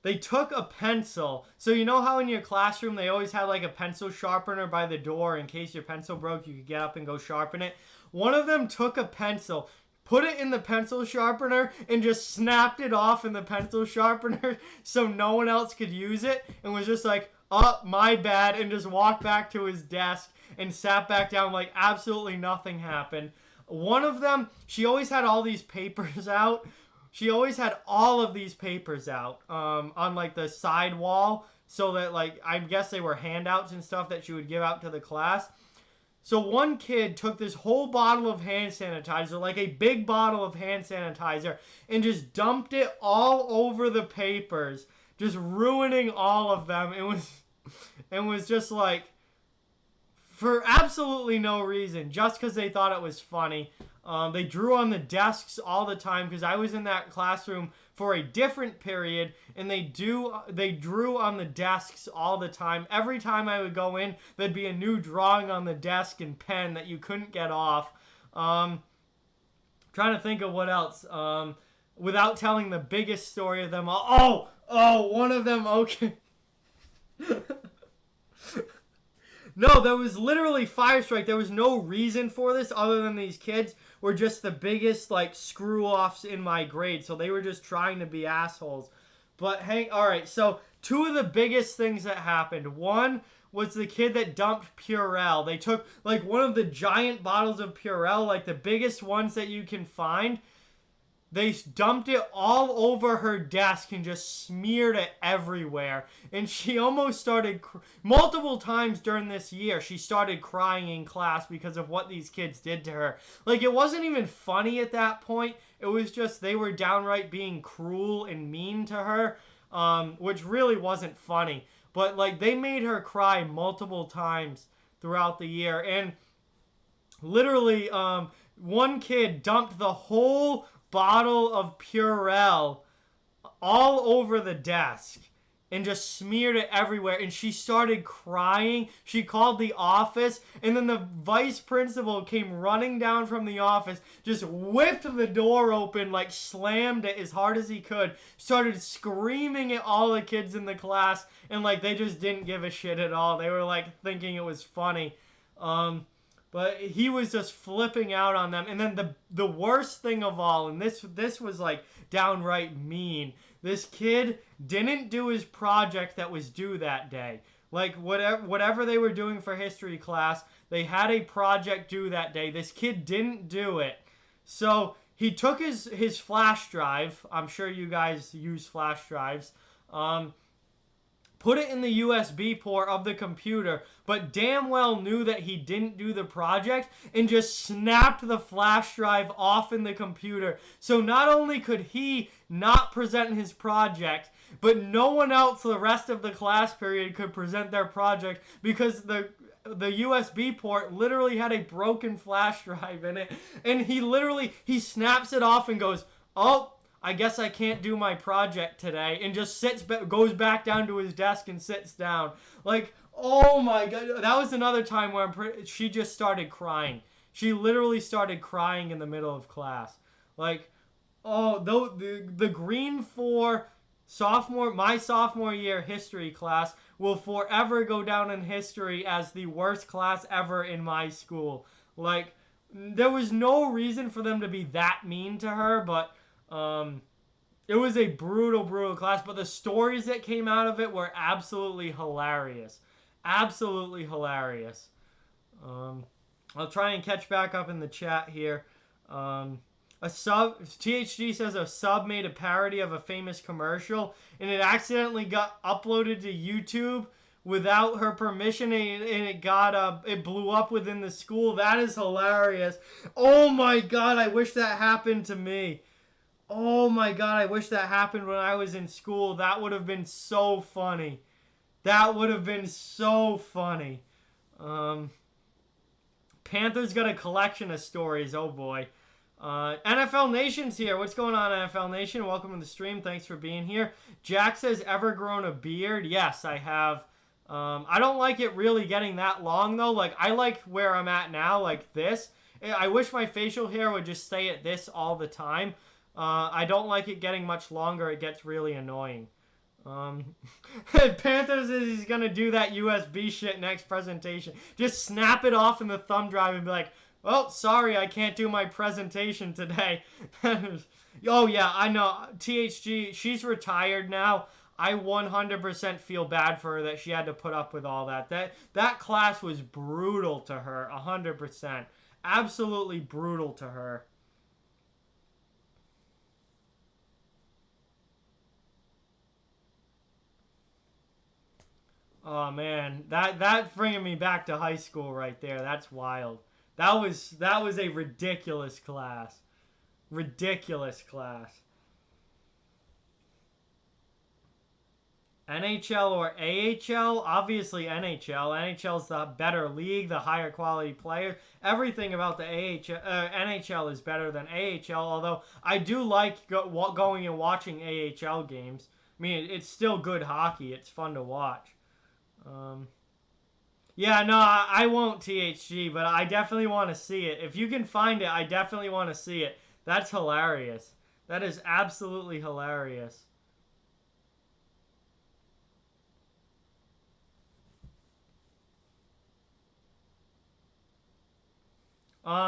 S2: they took a pencil. So you know how in your classroom they always had like a pencil sharpener by the door in case your pencil broke, you could get up and go sharpen it. One of them took a pencil, put it in the pencil sharpener, and just snapped it off in the pencil sharpener so no one else could use it, and was just like, oh, my bad, and just walked back to his desk and sat back down like absolutely nothing happened. One of them, she always had all these papers out. She always had all of these papers out on like the side wall, so that like, I guess they were handouts and stuff that she would give out to the class. So one kid took this whole bottle of hand sanitizer, like a big bottle of hand sanitizer, and just dumped it all over the papers, just ruining all of them. It was just like, for absolutely no reason, just because they thought it was funny. They drew on the desks all the time, because I was in that classroom for a different period, and they drew on the desks all the time. Every time I would go in, there'd be a new drawing on the desk and pen that you couldn't get off. Trying to think of what else. Without telling the biggest story of them all. Oh, one of them, okay. No, there was literally fire strike. There was no reason for this other than these kids were just the biggest, like, screw-offs in my grade. So they were just trying to be assholes. But, hey, all right. So two of the biggest things that happened. One was the kid that dumped Purell. They took, like, one of the giant bottles of Purell, like the biggest ones that you can find. They dumped it all over her desk and just smeared it everywhere. And she almost started, multiple times during this year, she started crying in class because of what these kids did to her. Like, it wasn't even funny at that point. It was just, they were downright being cruel and mean to her, which really wasn't funny. But, like, they made her cry multiple times throughout the year. And literally, one kid dumped the whole bottle of Purell all over the desk and just smeared it everywhere, and she started crying. She called the office, and then the vice principal came running down from the office, just whipped the door open, like slammed it as hard as he could, started screaming at all the kids in the class, and like they just didn't give a shit at all. They were like thinking it was funny. But he was just flipping out on them. And then the worst thing of all, and this was like downright mean. This kid didn't do his project that was due that day. Like whatever they were doing for history class, they had a project due that day. This kid didn't do it. So he took his flash drive. I'm sure you guys use flash drives. Put it in the USB port of the computer, but damn well knew that he didn't do the project and just snapped the flash drive off in the computer. So not only could he not present his project, but no one else the rest of the class period could present their project because the USB port literally had a broken flash drive in it. And he snaps it off and goes, oh, I guess I can't do my project today, and just goes back down to his desk and sits down. Like, oh my God. That was another time where she just started crying. She literally started crying in the middle of class. Like, oh, the green for my sophomore year history class will forever go down in history as the worst class ever in my school. Like, there was no reason for them to be that mean to her, but it was a brutal class, but the stories that came out of it were absolutely hilarious. Absolutely hilarious. I'll try and catch back up in the chat here. THG says a sub made a parody of a famous commercial, and it accidentally got uploaded to YouTube without her permission, and it blew up within the school. That is hilarious. Oh my God, I wish that happened to me. Oh my God, I wish that happened when I was in school. That would have been so funny. That would have been so funny. Panther's got a collection of stories. Oh boy. NFL Nation's here. What's going on, NFL Nation? Welcome to the stream. Thanks for being here. Jack says, ever grown a beard? Yes, I have. I don't like it really getting that long, though. Like, I like where I'm at now, like this. I wish my facial hair would just stay at this all the time. I don't like it getting much longer. It gets really annoying. Panther says he's going to do that USB shit next presentation. Just snap it off in the thumb drive and be like, oh, sorry, I can't do my presentation today. Oh, yeah, I know. THG, she's retired now. I 100% feel bad for her that she had to put up with all that. That class was brutal to her, 100%. Absolutely brutal to her. Oh, man. That's bringing me back to high school right there. That's wild. That was a ridiculous class. Ridiculous class. NHL or AHL? Obviously NHL. NHL's the better league, the higher quality players. Everything about the NHL is better than AHL, although I do like going and watching AHL games. I mean, it's still good hockey. It's fun to watch. Yeah, no, I won't THG, but I definitely want to see it. If you can find it, I definitely want to see it. That's hilarious. That is absolutely hilarious.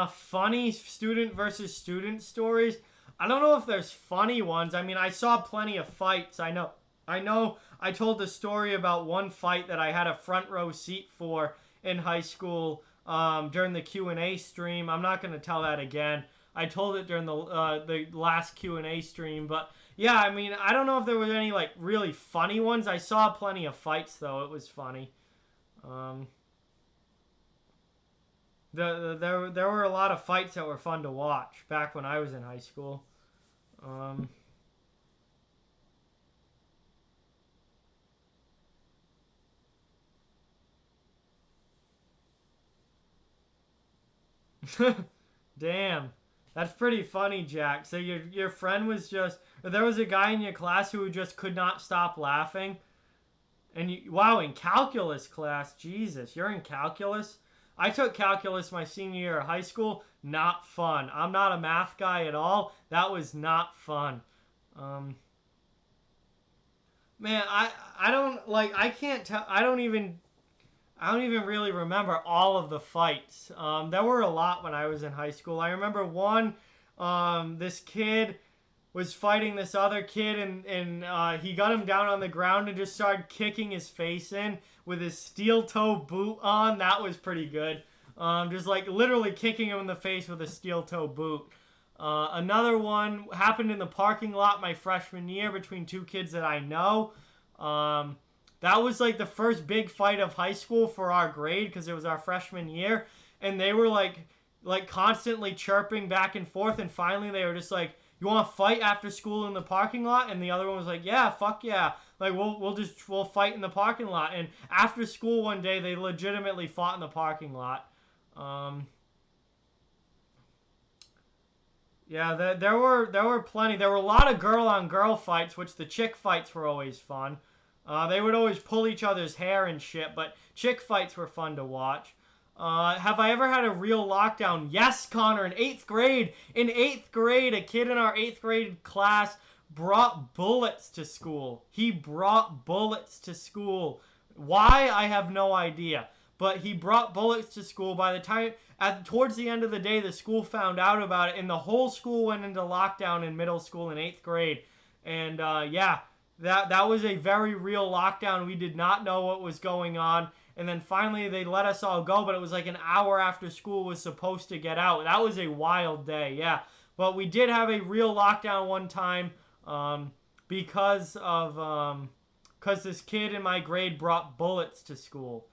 S2: Funny student versus student stories. I don't know if there's funny ones. I mean, I saw plenty of fights. I know I told the story about one fight that I had a front row seat for in high school during the Q&A stream. I'm not going to tell that again. I told it during the last Q&A stream. But, yeah, I mean, I don't know if there was any, like, really funny ones. I saw plenty of fights, though. It was funny. There were a lot of fights that were fun to watch back when I was in high school. Damn. That's pretty funny, Jack. So your friend was just... There was a guy in your class who just could not stop laughing. And wow, in calculus class. Jesus, you're in calculus? I took calculus my senior year of high school. Not fun. I'm not a math guy at all. That was not fun. Man, I don't like I can't tell I don't even really remember all of the fights. There were a lot when I was in high school. I remember one this kid was fighting this other kid and he got him down on the ground and just started kicking his face in with his steel toe boot on. That was pretty good. Just like literally kicking him in the face with a steel toe boot. Another one happened in the parking lot my freshman year between two kids that I know. That was like the first big fight of high school for our grade because it was our freshman year. And they were like constantly chirping back and forth. And finally they were just like, you want to fight after school in the parking lot? And the other one was like, yeah, fuck yeah. Like, we'll fight in the parking lot. And after school one day, they legitimately fought in the parking lot. Yeah, there were plenty. There were a lot of girl-on-girl fights, which the chick fights were always fun. They would always pull each other's hair and shit, but chick fights were fun to watch. Have I ever had a real lockdown? Yes, Connor, in 8th grade. In 8th grade, a kid in our 8th grade class brought bullets to school. He brought bullets to school. Why? I have no idea. But he brought bullets to school. By the time, towards the end of the day, the school found out about it, and the whole school went into lockdown in middle school in 8th grade. And, yeah, that was a very real lockdown. We did not know what was going on. And then finally they let us all go, but it was like an hour after school was supposed to get out. That was a wild day, yeah. But we did have a real lockdown one time because this kid in my grade brought bullets to school.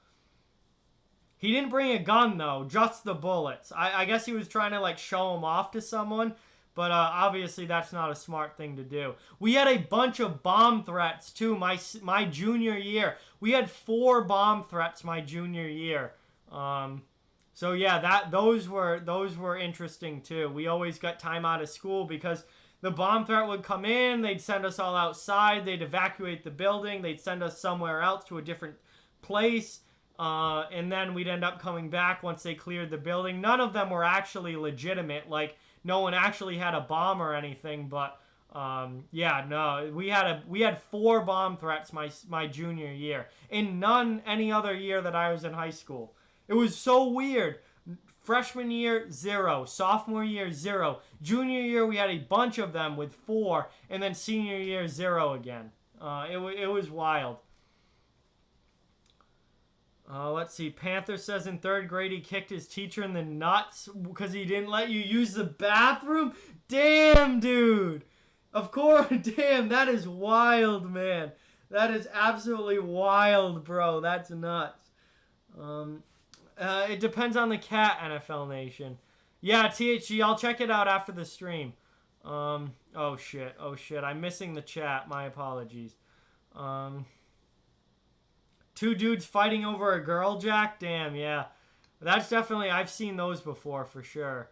S2: He didn't bring a gun, though, just the bullets. I guess he was trying to, like, show them off to someone. But obviously that's not a smart thing to do. We had a bunch of bomb threats, too, my junior year. We had 4 bomb threats my junior year. So yeah, those were interesting too. We always got time out of school because the bomb threat would come in, they'd send us all outside, they'd evacuate the building, they'd send us somewhere else to a different place, and then we'd end up coming back once they cleared the building. None of them were actually legitimate, like no one actually had a bomb or anything, but yeah, no, we had 4 bomb threats my junior year, and none any other year that I was in high school. It was so weird. Freshman year, 0. Sophomore year, 0. Junior year, we had a bunch of them with 4. And then senior year, 0 again. It was wild. Let's see. Panther says in 3rd grade he kicked his teacher in the nuts because he didn't let you use the bathroom? Damn, dude. Of course. Damn, that is wild, man. That is absolutely wild, bro. That's nuts. It depends on the cat, NFL Nation. Yeah, THG, I'll check it out after the stream. Oh shit, I'm missing the chat. My apologies. 2 dudes fighting over a girl, Jack? Damn, yeah. That's definitely, I've seen those before, for sure.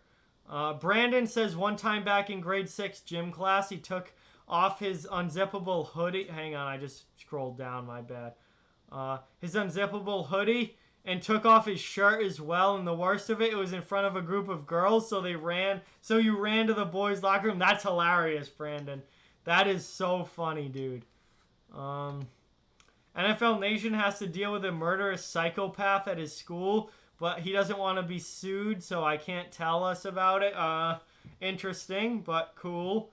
S2: Brandon says one time back in grade 6 gym class, he took off his unzippable hoodie. Hang on, I just scrolled down, my bad. His unzippable hoodie and took off his shirt as well, and the worst of it, it was in front of a group of girls, so you ran to the boys' locker room. That's hilarious, Brandon. That is so funny, dude. NFL Nation has to deal with a murderous psychopath at his school, but he doesn't want to be sued, so I can't tell us about it. Interesting, but cool.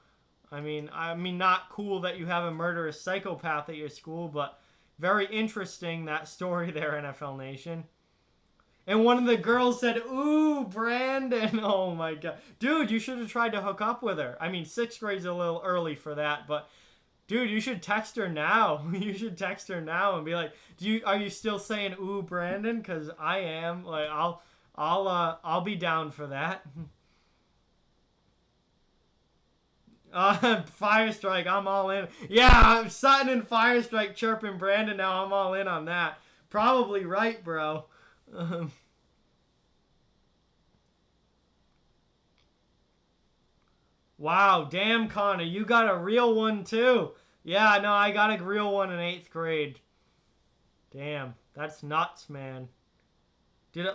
S2: I mean, not cool that you have a murderous psychopath at your school, but very interesting, that story there, NFL Nation. And one of the girls said, "Ooh, Brandon." Oh, my God. Dude, you should have tried to hook up with her. I mean, 6th grade's a little early for that, but dude, you should text her now. You should text her now and be like, are you still saying, "Ooh, Brandon"? Because I am. Like, I'll be down for that. Firestrike, I'm all in. Yeah, Sutton and Firestrike chirping Brandon now. I'm all in on that. Probably right, bro. Wow, damn, Connor, you got a real one too. Yeah, no, I got a real one in 8th grade. Damn, that's nuts, man.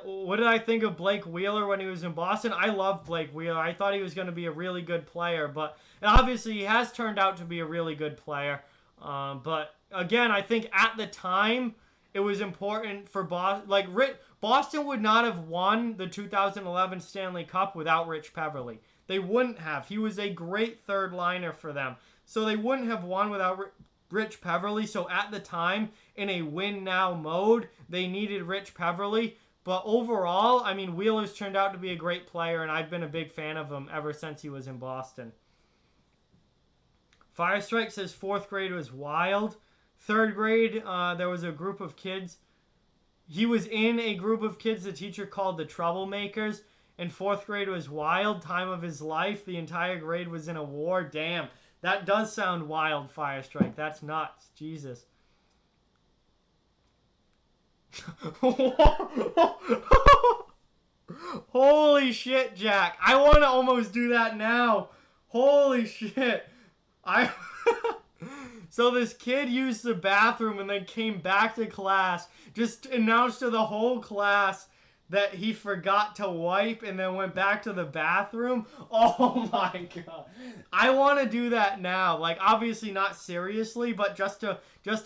S2: What did I think of Blake Wheeler when he was in Boston? I love Blake Wheeler. I thought he was going to be a really good player, but obviously he has turned out to be a really good player. But again, I think at the time it was important for Boston. Like Boston would not have won the 2011 Stanley Cup without Rich Peverly. They wouldn't have. He was a great 3rd liner for them. So they wouldn't have won without Rich Peverly. So at the time, in a win now mode, they needed Rich Peverly. But overall, I mean, Wheeler's turned out to be a great player, and I've been a big fan of him ever since he was in Boston. Firestrike says 4th grade was wild. 3rd grade, there was a group of kids. He was in a group of kids the teacher called the Troublemakers. And 4th grade was wild. Time of his life. The entire grade was in a war. Damn. That does sound wild, Firestrike. That's nuts. Jesus. Holy shit, Jack. I want to almost do that now. Holy shit. So this kid used the bathroom and then came back to class. Just announced to the whole class that he forgot to wipe and then went back to the bathroom. Oh my God. I want to do that now. Like, obviously not seriously, but just to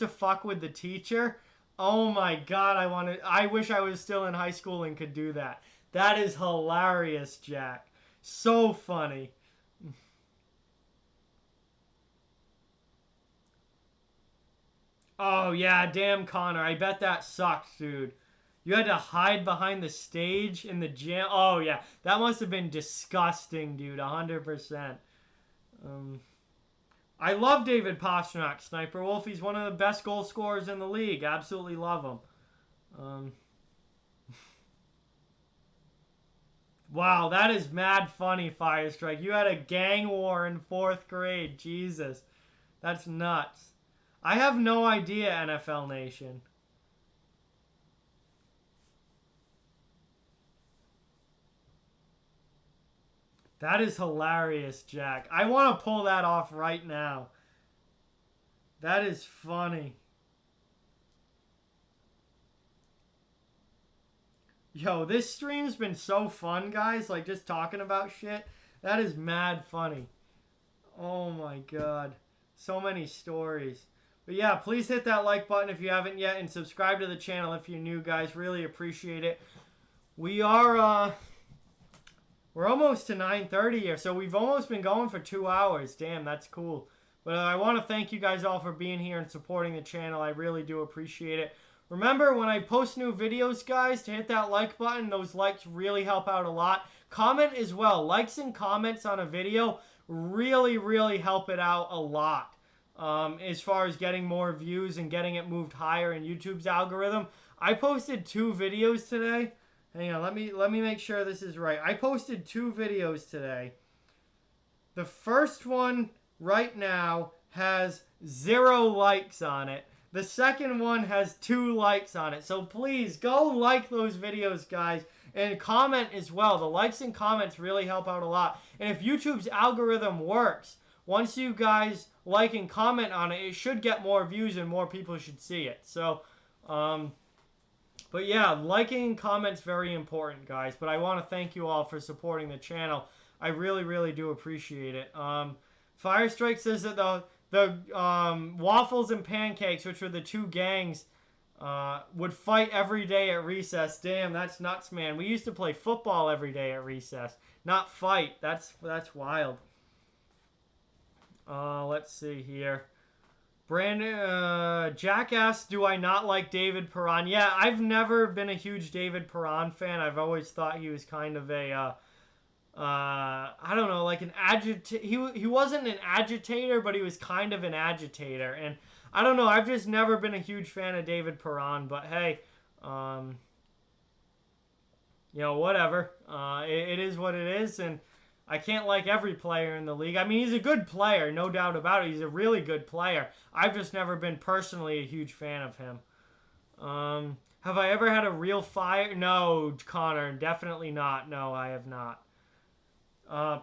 S2: fuck with the teacher. Oh my God, I wish I was still in high school and could do that. That is hilarious, Jack. So funny. Oh yeah, damn, Connor. I bet that sucked, dude. You had to hide behind the stage in the gym. Oh yeah, that must have been disgusting, dude. 100%. I love David Pastrnak, Sniper Wolf. He's one of the best goal scorers in the league. Absolutely love him. Wow, that is mad funny, Firestrike. You had a gang war in 4th grade. Jesus. That's nuts. I have no idea, NFL Nation. That is hilarious, Jack. I want to pull that off right now. That is funny. Yo, this stream's been so fun, guys. Like, just talking about shit. That is mad funny. Oh, my God. So many stories. But, yeah, please hit that like button if you haven't yet. And subscribe to the channel if you're new, guys. Really appreciate it. We are, we're almost to 9:30 here. So, we've almost been going for 2 hours. Damn, that's cool. But I want to thank you guys all for being here and supporting the channel. I really do appreciate it. Remember, when I post new videos, guys, to hit that like button. Those likes really help out a lot. Comment as well. Likes and comments on a video really, really help it out a lot. As far as getting more views and getting it moved higher in YouTube's algorithm. I posted 2 videos today. Hang on, let me make sure this is right. I posted 2 videos today. The first one right now has 0 likes on it. The second one has 2 likes on it. So please go like those videos, guys. And comment as well. The likes and comments really help out a lot. And if YouTube's algorithm works, once you guys like and comment on it, it should get more views and more people should see it. So, but yeah, liking and comments very important, guys. But I want to thank you all for supporting the channel. I really, really do appreciate it. Firestrike says that the Waffles and Pancakes, which were the 2 gangs, would fight every day at recess. Damn, that's nuts, man. We used to play football every day at recess, not fight. That's wild. Let's see here. Brandon, Jack asks, do I not like David Perron? Yeah, I've never been a huge David Perron fan. I've always thought he was kind of a, I don't know, like an agitator. He wasn't an agitator, but he was kind of an agitator. And I don't know, I've just never been a huge fan of David Perron. But hey, you know, whatever. It is what it is, and I can't like every player in the league. I mean, he's a good player, no doubt about it. He's a really good player. I've just never been personally a huge fan of him. Have I ever had a real fire? No, Connor, definitely not. No, I have not.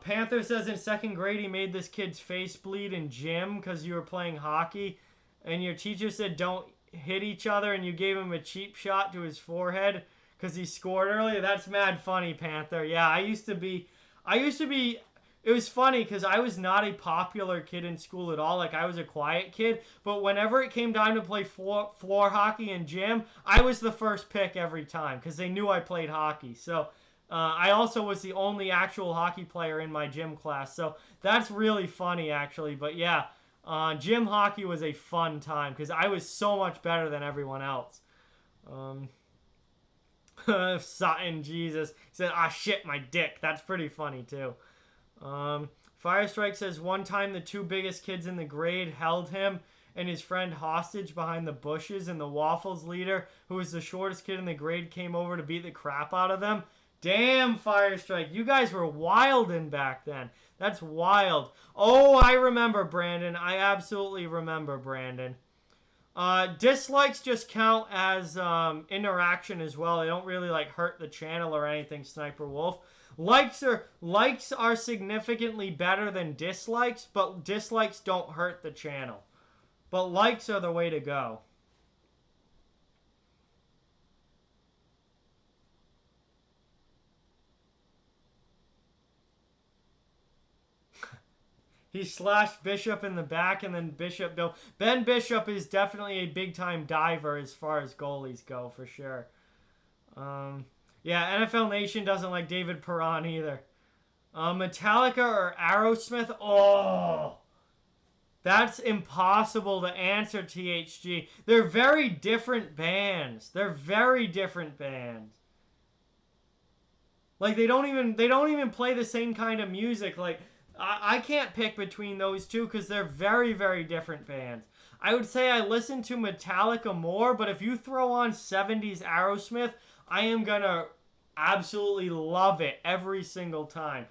S2: Panther says in 2nd grade he made this kid's face bleed in gym because you were playing hockey, and your teacher said don't hit each other, and you gave him a cheap shot to his forehead because he scored earlier. That's mad funny, Panther. Yeah, I used to be, it was funny because I was not a popular kid in school at all. Like, I was a quiet kid. But whenever it came time to play floor hockey in gym, I was the first pick every time because they knew I played hockey. So I also was the only actual hockey player in my gym class. So that's really funny, actually. But yeah, gym hockey was a fun time because I was so much better than everyone else. Sutton, Jesus. He said, ah, shit, my dick. That's pretty funny, too. Firestrike says, one time the 2 biggest kids in the grade held him and his friend hostage behind the bushes, and the Waffles leader, who was the shortest kid in the grade, came over to beat the crap out of them. Damn, Firestrike. You guys were wildin' back then. That's wild. Oh, I remember, Brandon. I absolutely remember, Brandon. Dislikes just count as interaction as well. They don't really like hurt the channel or anything, Sniper Wolf. Likes are significantly better than dislikes, but dislikes don't hurt the channel. But likes are the way to go. He slashed Bishop in the back, and then Bishop... Ben Bishop is definitely a big-time diver as far as goalies go, for sure. Yeah, NFL Nation doesn't like David Perron either. Metallica or Aerosmith? Oh! That's impossible to answer, THG. They're very different bands. They're very different bands. Like, they don't even play the same kind of music. Like... I can't pick between those two because they're very, very different bands. I would say I listen to Metallica more, but if you throw on 70s Aerosmith, I am going to absolutely love it every single time.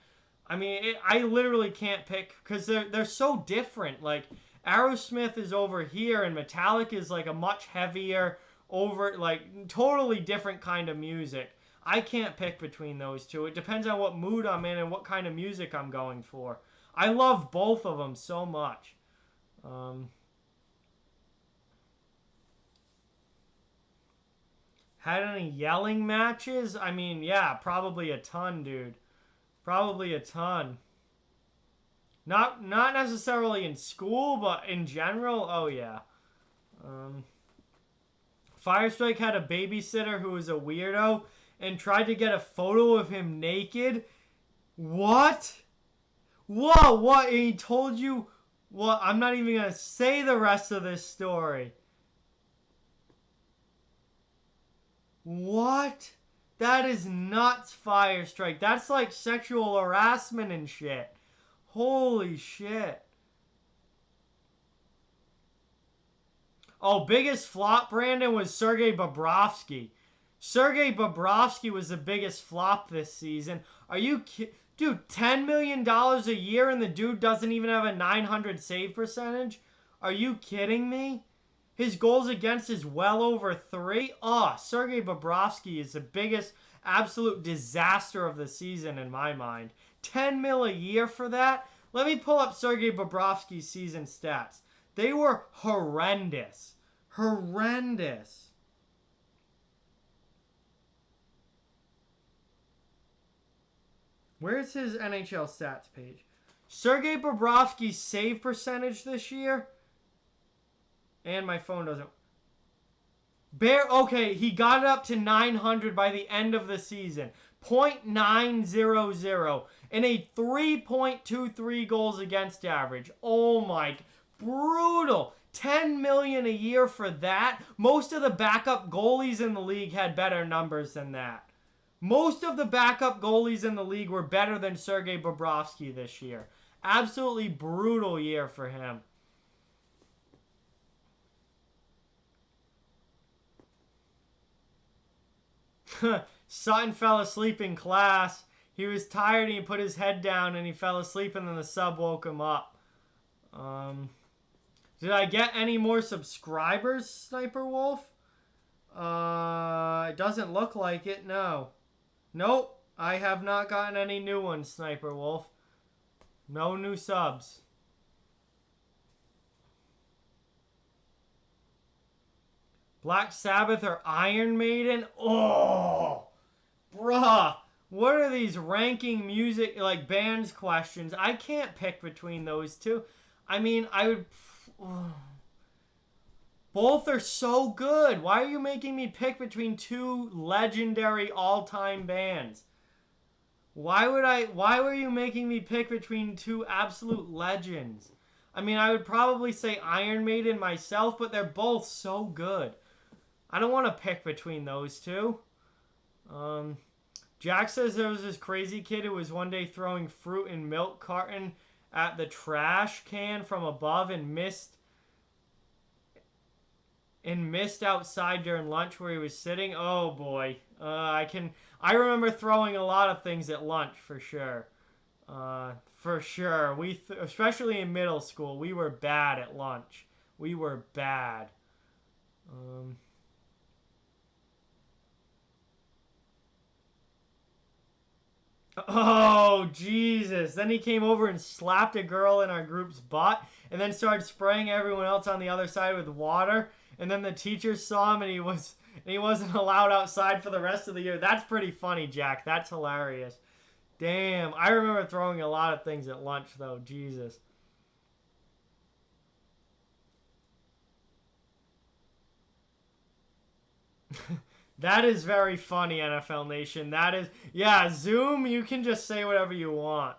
S2: I mean, I literally can't pick because they're so different. Like, Aerosmith is over here and Metallica is like a much heavier, like, totally different kind of music. I can't pick between those two. It depends on what mood I'm in and what kind of music I'm going for. I love both of them so much. Had any yelling matches? I mean, yeah, probably a ton, dude. Probably a ton. Not necessarily in school, but in general, oh yeah. Firestrike had a babysitter who was a weirdo and tried to get a photo of him naked. What? Whoa, what? And he told you what? I'm not even going to say the rest of this story. What? That is nuts, Firestrike. That's like sexual harassment and shit. Holy shit. Oh, biggest flop, Brandon, was Sergei Bobrovsky. Sergei Bobrovsky was the biggest flop this season. Are you kidding? Dude, $10 million a year and the dude doesn't even have a 900 save percentage? Are you kidding me? His goals against is well over 3. Oh, Sergei Bobrovsky is the biggest absolute disaster of the season in my mind. 10 mil a year for that? Let me pull up Sergei Bobrovsky's season stats. They were horrendous. Horrendous. Where's his NHL stats page? Sergei Bobrovsky's save percentage this year. And my phone doesn't. Okay, he got it up to 900 by the end of the season. .900 and a 3.23 goals against average. Oh my, brutal. 10 million a year for that. Most of the backup goalies in the league had better numbers than that. Most of the backup goalies in the league were better than Sergei Bobrovsky this year. Absolutely brutal year for him. Sutton fell asleep in class. He was tired and he put his head down and he fell asleep and then the sub woke him up. Did I get any more subscribers, Sniper Wolf? It doesn't look like it, no. Nope, I have not gotten any new ones, Sniper Wolf. No new subs. Black Sabbath or Iron Maiden? Oh, bruh. What are these ranking music, like bands questions? I can't pick between those two. I mean, I would... Both are so good. Why are you making me pick between two legendary all-time bands? Why were you making me pick between two absolute legends? I mean, I would probably say Iron Maiden myself, but they're both so good. I don't want to pick between those two. Jack says there was this crazy kid who was one day throwing fruit and milk carton at the trash can from above and missed outside during lunch where he was sitting. Oh boy. I remember throwing a lot of things at lunch for sure. For sure. Especially in middle school, we were bad at lunch. We were bad. Oh, Jesus. Then he came over and slapped a girl in our group's butt and then started spraying everyone else on the other side with water. And then the teacher saw him and he wasn't allowed outside for the rest of the year. That's pretty funny, Jack. That's hilarious. Damn. I remember throwing a lot of things at lunch, though. Jesus. That is very funny, NFL Nation. That is... Yeah, Zoom, you can just say whatever you want.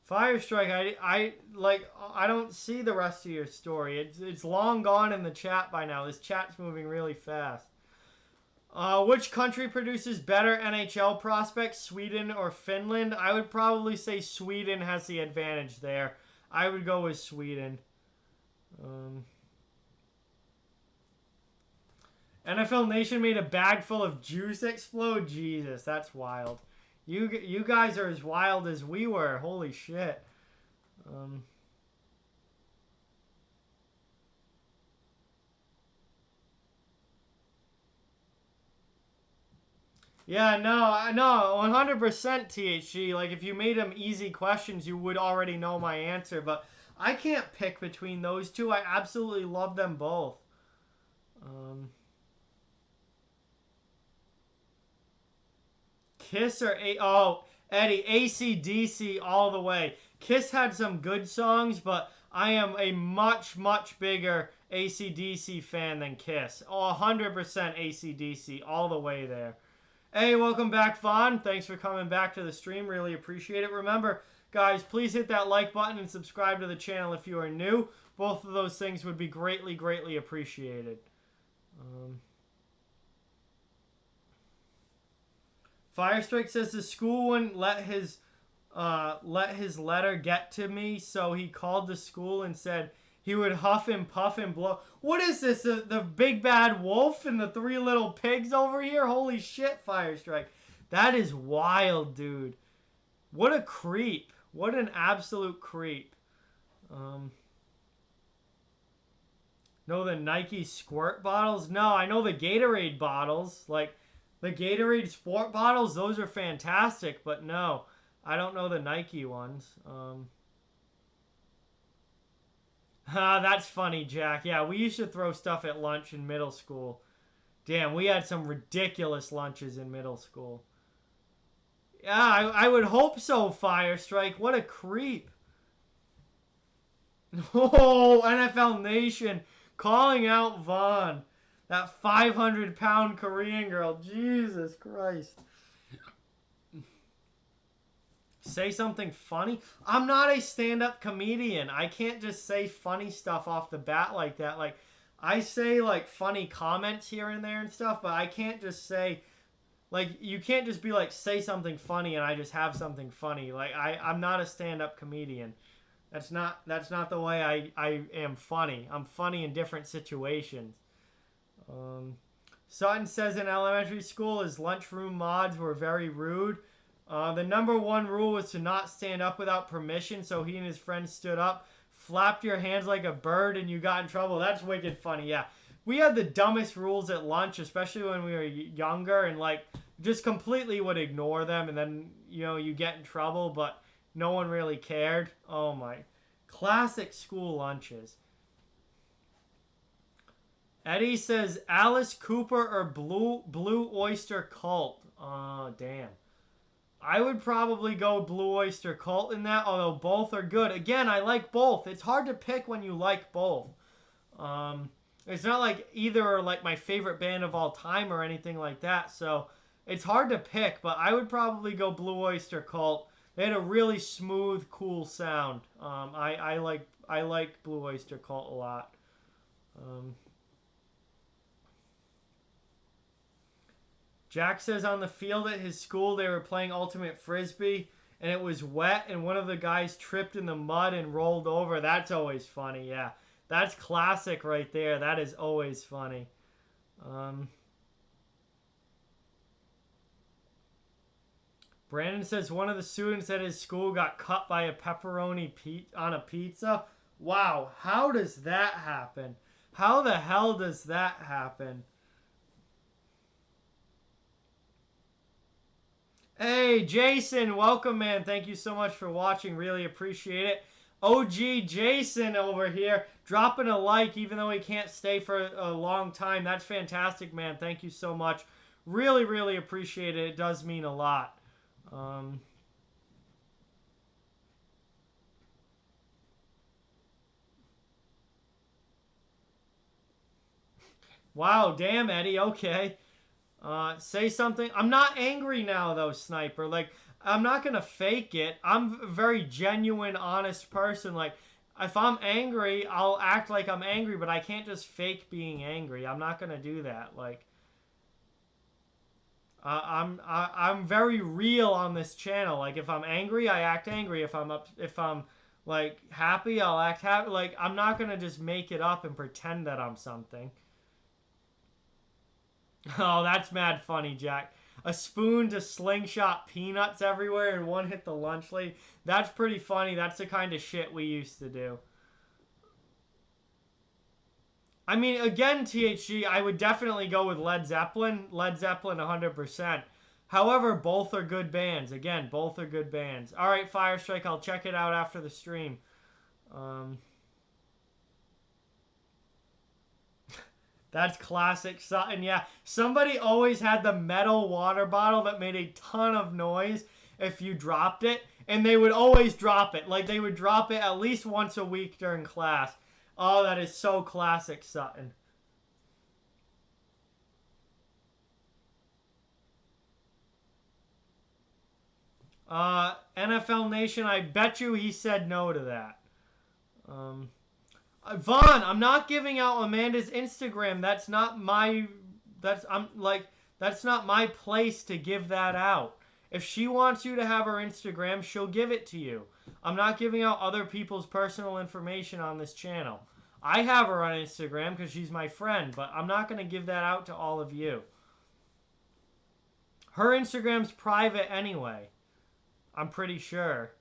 S2: Firestrike, I don't see the rest of your story. It's long gone in the chat by now. This chat's moving really fast. Which country produces better NHL prospects, Sweden or Finland? I would probably say Sweden has the advantage there. I would go with Sweden. NFL Nation made a bag full of juice explode? Jesus, that's wild. You guys are as wild as we were. Holy shit. Yeah, no, I know, 100% THG. Like, if you made them easy questions, you would already know my answer. But I can't pick between those two. I absolutely love them both. Kiss or Eddie, AC/DC all the way. Kiss had some good songs, but I am a much, much bigger AC/DC fan than Kiss. Oh, 100% AC/DC all the way there. Hey, welcome back, Vaughn. Thanks for coming back to the stream. Really appreciate it. Remember, guys, please hit that like button and subscribe to the channel if you are new. Both of those things would be greatly, greatly appreciated. Firestrike says the school wouldn't let his letter get to me, so he called the school and said he would huff and puff and blow. What is this? The big bad wolf and the three little pigs over here? Holy shit, Firestrike. That is wild, dude. What a creep. What an absolute creep. Know the Nike squirt bottles? No, I know the Gatorade bottles. Like, the Gatorade sport bottles, those are fantastic, but no, I don't know the Nike ones. That's funny, Jack. Yeah, we used to throw stuff at lunch in middle school. Damn, we had some ridiculous lunches in middle school. Yeah, I would hope so, Firestrike. What a creep. Oh, NFL Nation calling out Vaughn. That 500-pound Korean girl. Jesus Christ. Say something funny? I'm not a stand-up comedian. I can't just say funny stuff off the bat like that. Like, I say, like, funny comments here and there and stuff, but I can't just say... Like, you can't just be like, say something funny and I just have something funny. Like, I'm not a stand-up comedian. That's not the way I am funny. I'm funny in different situations. Sutton says in elementary school his lunchroom mods were very rude. The number one rule was to not stand up without permission, so he and his friends stood up, flapped your hands like a bird, and you got in trouble. That's wicked funny, yeah. We had the dumbest rules at lunch, especially when we were younger, and like just completely would ignore them, and then, you know, you get in trouble, but no one really cared. Oh my. Classic school lunches. Eddie says Alice Cooper or Blue Oyster Cult. Oh, damn. I would probably go Blue Oyster Cult in that, although both are good. Again, I like both. It's hard to pick when you like both. It's not like either are like my favorite band of all time or anything like that, so it's hard to pick, but I would probably go Blue Oyster Cult. They had a really smooth, cool sound. I like Blue Oyster Cult a lot. Jack says on the field at his school they were playing ultimate frisbee and it was wet and one of the guys tripped in the mud and rolled over. That's always funny, yeah. That's classic right there. That is always funny. Brandon says one of the students at his school got cut by a pepperoni on a pizza. Wow, how does that happen? How the hell does that happen? Hey, Jason, welcome, man. Thank you so much for watching. Really appreciate it. OG Jason over here dropping a like even though he can't stay for a long time. That's fantastic, man. Thank you so much. Really, really appreciate it. It does mean a lot. Wow, damn, Eddie. Okay. Say something. I'm not angry now, though, Sniper. Like, I'm not going to fake it. I'm a very genuine, honest person. Like, if I'm angry, I'll act like I'm angry, but I can't just fake being angry. I'm not going to do that. Like, I'm very real on this channel. Like, if I'm angry, I act angry. If I'm like happy, I'll act happy. Like, I'm not going to just make it up and pretend that I'm something. Oh, that's mad funny, Jack. A spoon to slingshot peanuts everywhere and one hit the lunch lady. That's pretty funny. That's the kind of shit we used to do. I mean, again, THG, I would definitely go with Led Zeppelin. Led Zeppelin 100%. However, both are good bands. Again, both are good bands. All right, Fire Strike. I'll check it out after the stream. That's classic Sutton. Yeah, somebody always had the metal water bottle that made a ton of noise if you dropped it. And they would always drop it. Like, they would drop it at least once a week during class. Oh, that is so classic Sutton. NFL Nation, I bet you he said no to that. Vaughn, I'm not giving out Amanda's Instagram. That's not my place to give that out. If she wants you to have her Instagram, she'll give it to you. I'm not giving out other people's personal information on this channel. I have her on Instagram because she's my friend, but I'm not going to give that out to all of you. Her Instagram's private anyway. I'm pretty sure.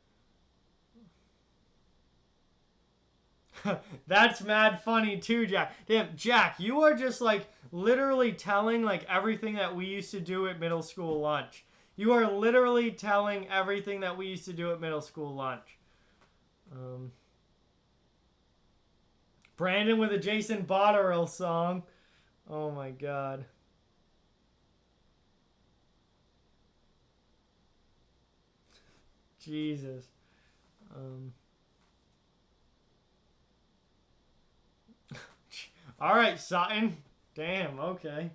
S2: That's mad funny too, Jack. Damn, Jack, you are just like literally telling like everything that we used to do at middle school lunch. You are literally telling everything that we used to do at middle school lunch. Brandon with a Jason Botterill song. Oh my god. Jesus. All right, Sutton. Damn, okay.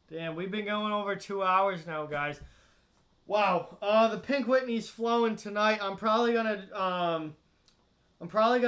S2: Damn, we've been going over 2 hours now, guys. Wow. The Pink Whitney's flowing tonight. I'm probably gonna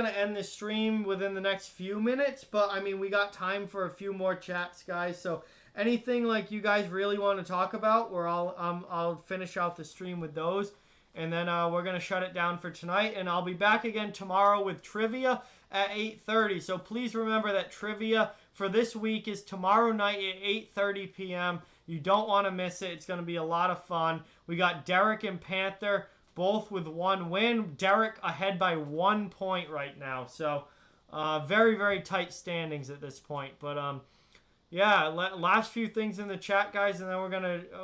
S2: end the stream within the next few minutes, but I mean, we got time for a few more chats, guys. So anything like you guys really want to talk about, I'll finish out the stream with those. And then we're going to shut it down for tonight. And I'll be back again tomorrow with trivia at 8:30. So please remember that trivia for this week is tomorrow night at 8:30 p.m. You don't want to miss it. It's going to be a lot of fun. We got Derek and Panther both with 1 win. Derek ahead by 1 point right now. So very, very tight standings at this point. But yeah, last few things in the chat, guys, and then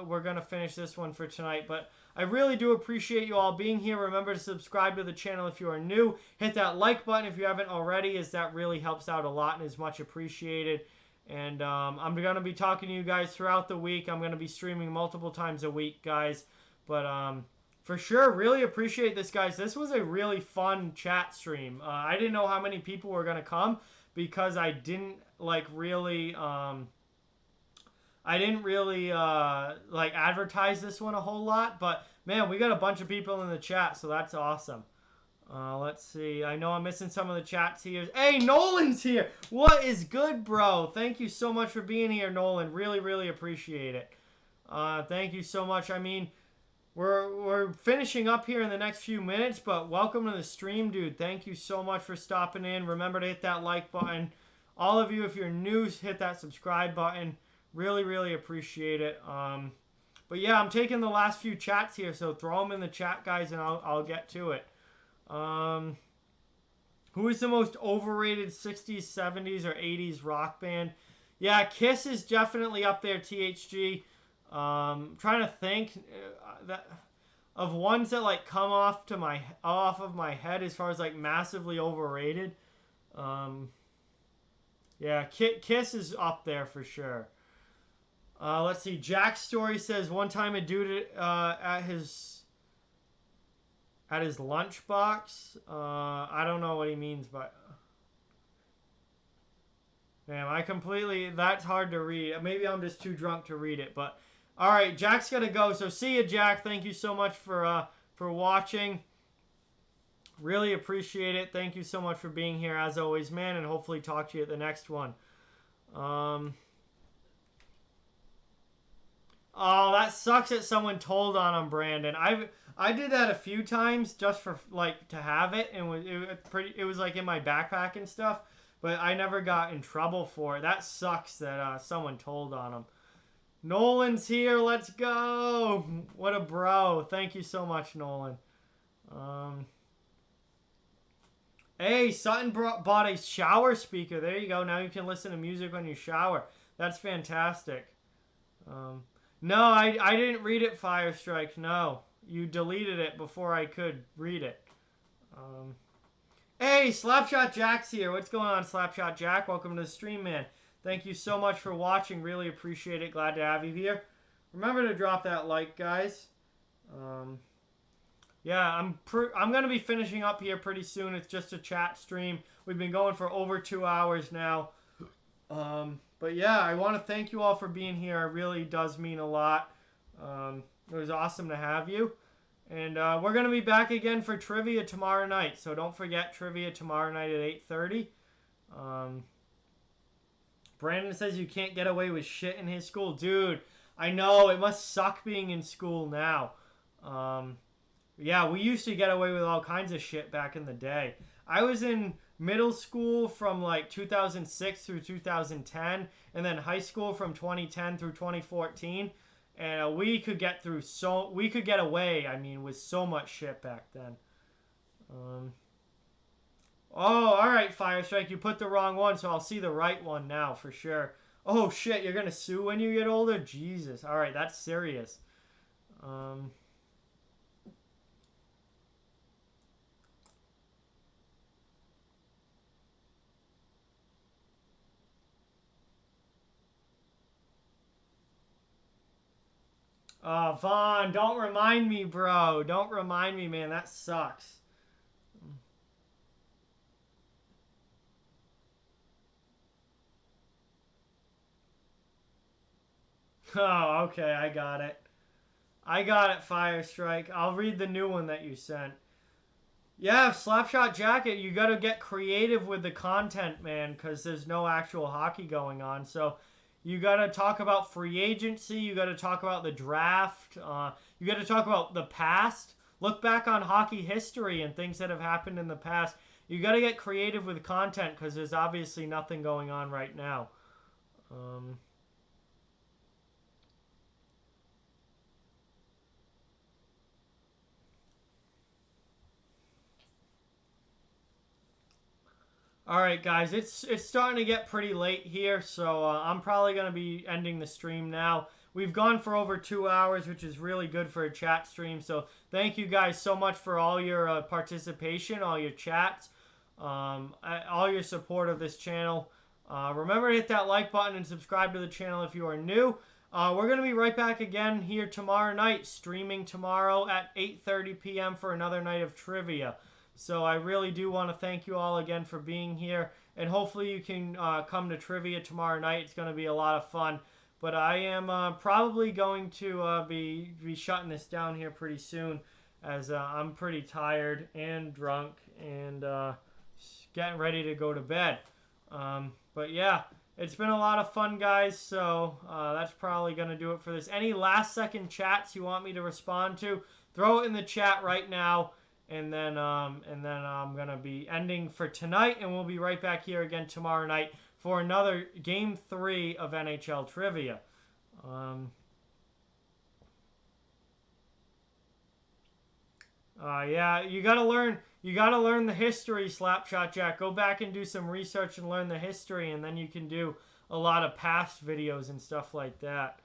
S2: we're gonna finish this one for tonight. But I really do appreciate you all being here. Remember to subscribe to the channel if you are new. Hit that like button if you haven't already, as that really helps out a lot and is much appreciated. And I'm going to be talking to you guys throughout the week. I'm going to be streaming multiple times a week, guys. But for sure, really appreciate this, guys. This was a really fun chat stream. I didn't know how many people were going to come because I didn't really advertise this one a whole lot, but man, we got a bunch of people in the chat, so that's awesome. Let's see. I know I'm missing some of the chats here. Hey, Nolan's here. What is good, bro? Thank you so much for being here, Nolan. Really, really appreciate it. Thank you so much. I mean, we're finishing up here in the next few minutes, but welcome to the stream, dude. Thank you so much for stopping in. Remember to hit that like button. All of you, if you're new, hit that subscribe button. Really, really appreciate it. But yeah, I'm taking the last few chats here, so throw them in the chat, guys, and I'll get to it. Who is the most overrated 60s, 70s, or 80s rock band? Yeah, Kiss is definitely up there, THG. Trying to think of ones that like come off of my head as far as like massively overrated. Yeah, Kiss is up there for sure. Let's see. Jack's story says one time a dude at his lunchbox. I don't know what he means, but man, that's hard to read. Maybe I'm just too drunk to read it. But all right, Jack's gotta go. So see you, Jack. Thank you so much for watching. Really appreciate it. Thank you so much for being here as always, man, and hopefully talk to you at the next one. Oh, that sucks that someone told on him, Brandon. I did that a few times just for like to have it, and it was like in my backpack and stuff, but I never got in trouble for it. That sucks that someone told on him. Nolan's here. Let's go. What a bro. Thank you so much, Nolan. Hey, Sutton bought a shower speaker. There you go. Now you can listen to music when you shower. That's fantastic. No, I didn't read it, Firestrike. No. You deleted it before I could read it. Hey, Slapshot Jack's here. What's going on, Slapshot Jack? Welcome to the stream, man. Thank you so much for watching. Really appreciate it. Glad to have you here. Remember to drop that like, guys. Yeah, I'm going to be finishing up here pretty soon. It's just a chat stream. We've been going for over 2 hours now. But yeah, I want to thank you all for being here. It really does mean a lot. It was awesome to have you. And we're going to be back again for trivia tomorrow night. So don't forget trivia tomorrow night at 8:30. Brandon says you can't get away with shit in his school. Dude, I know. It must suck being in school now. Yeah, we used to get away with all kinds of shit back in the day. I was in middle school from like 2006 through 2010, and then high school from 2010 through 2014. And we could get away, I mean, with so much shit back then. Oh, alright, Firestrike, you put the wrong one, so I'll see the right one now, for sure. Oh, shit, you're gonna sue when you get older? Jesus. Alright, that's serious. Vaughn, don't remind me, bro. Don't remind me, man. That sucks. Oh, okay. I got it. I got it, Firestrike. I'll read the new one that you sent. Yeah, Slapshot Jacket, you got to get creative with the content, man, because there's no actual hockey going on. So you got to talk about free agency. You got to talk about the draft. You got to talk about the past. Look back on hockey history and things that have happened in the past. You got to get creative with content because there's obviously nothing going on right now. All right, guys, it's starting to get pretty late here, so I'm probably going to be ending the stream now. We've gone for over 2 hours, which is really good for a chat stream, so thank you guys so much for all your participation, all your chats, all your support of this channel. Remember to hit that like button and subscribe to the channel if you are new. We're going to be right back again here tomorrow night, streaming tomorrow at 8:30 p.m. for another night of trivia. So I really do want to thank you all again for being here. And hopefully you can come to trivia tomorrow night. It's going to be a lot of fun. But I am probably going to be shutting this down here pretty soon, as I'm pretty tired and drunk and getting ready to go to bed. But yeah, it's been a lot of fun, guys. So that's probably going to do it for this. Any last second chats you want me to respond to, throw it in the chat right now. And then I'm going to be ending for tonight, and we'll be right back here again tomorrow night for another Game 3 of NHL Trivia. Yeah, you gotta learn the history, Slapshot Jack. Go back and do some research and learn the history, and then you can do a lot of past videos and stuff like that.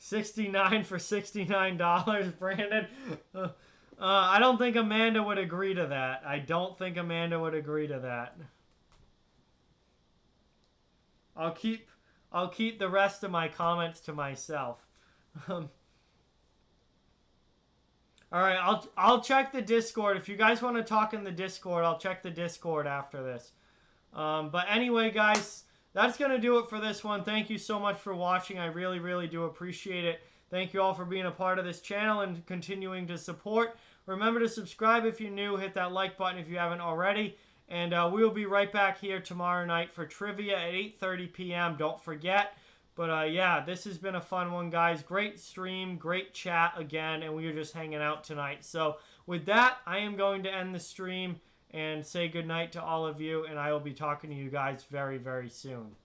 S2: 69 for $69, Brandon. I don't think Amanda would agree to that. I don't think Amanda would agree to that. I'll keep the rest of my comments to myself. All right, I'll check the Discord. If you guys want to talk in the Discord, I'll check the Discord after this. But anyway, guys, that's going to do it for this one. Thank you so much for watching. I really, really do appreciate it. Thank you all for being a part of this channel and continuing to support. Remember to subscribe if you're new. Hit that like button if you haven't already. And we will be right back here tomorrow night for trivia at 8:30 p.m. Don't forget. But yeah, this has been a fun one, guys. Great stream, great chat again, and we were just hanging out tonight. So with that, I am going to end the stream and say goodnight to all of you, and I will be talking to you guys very, very soon.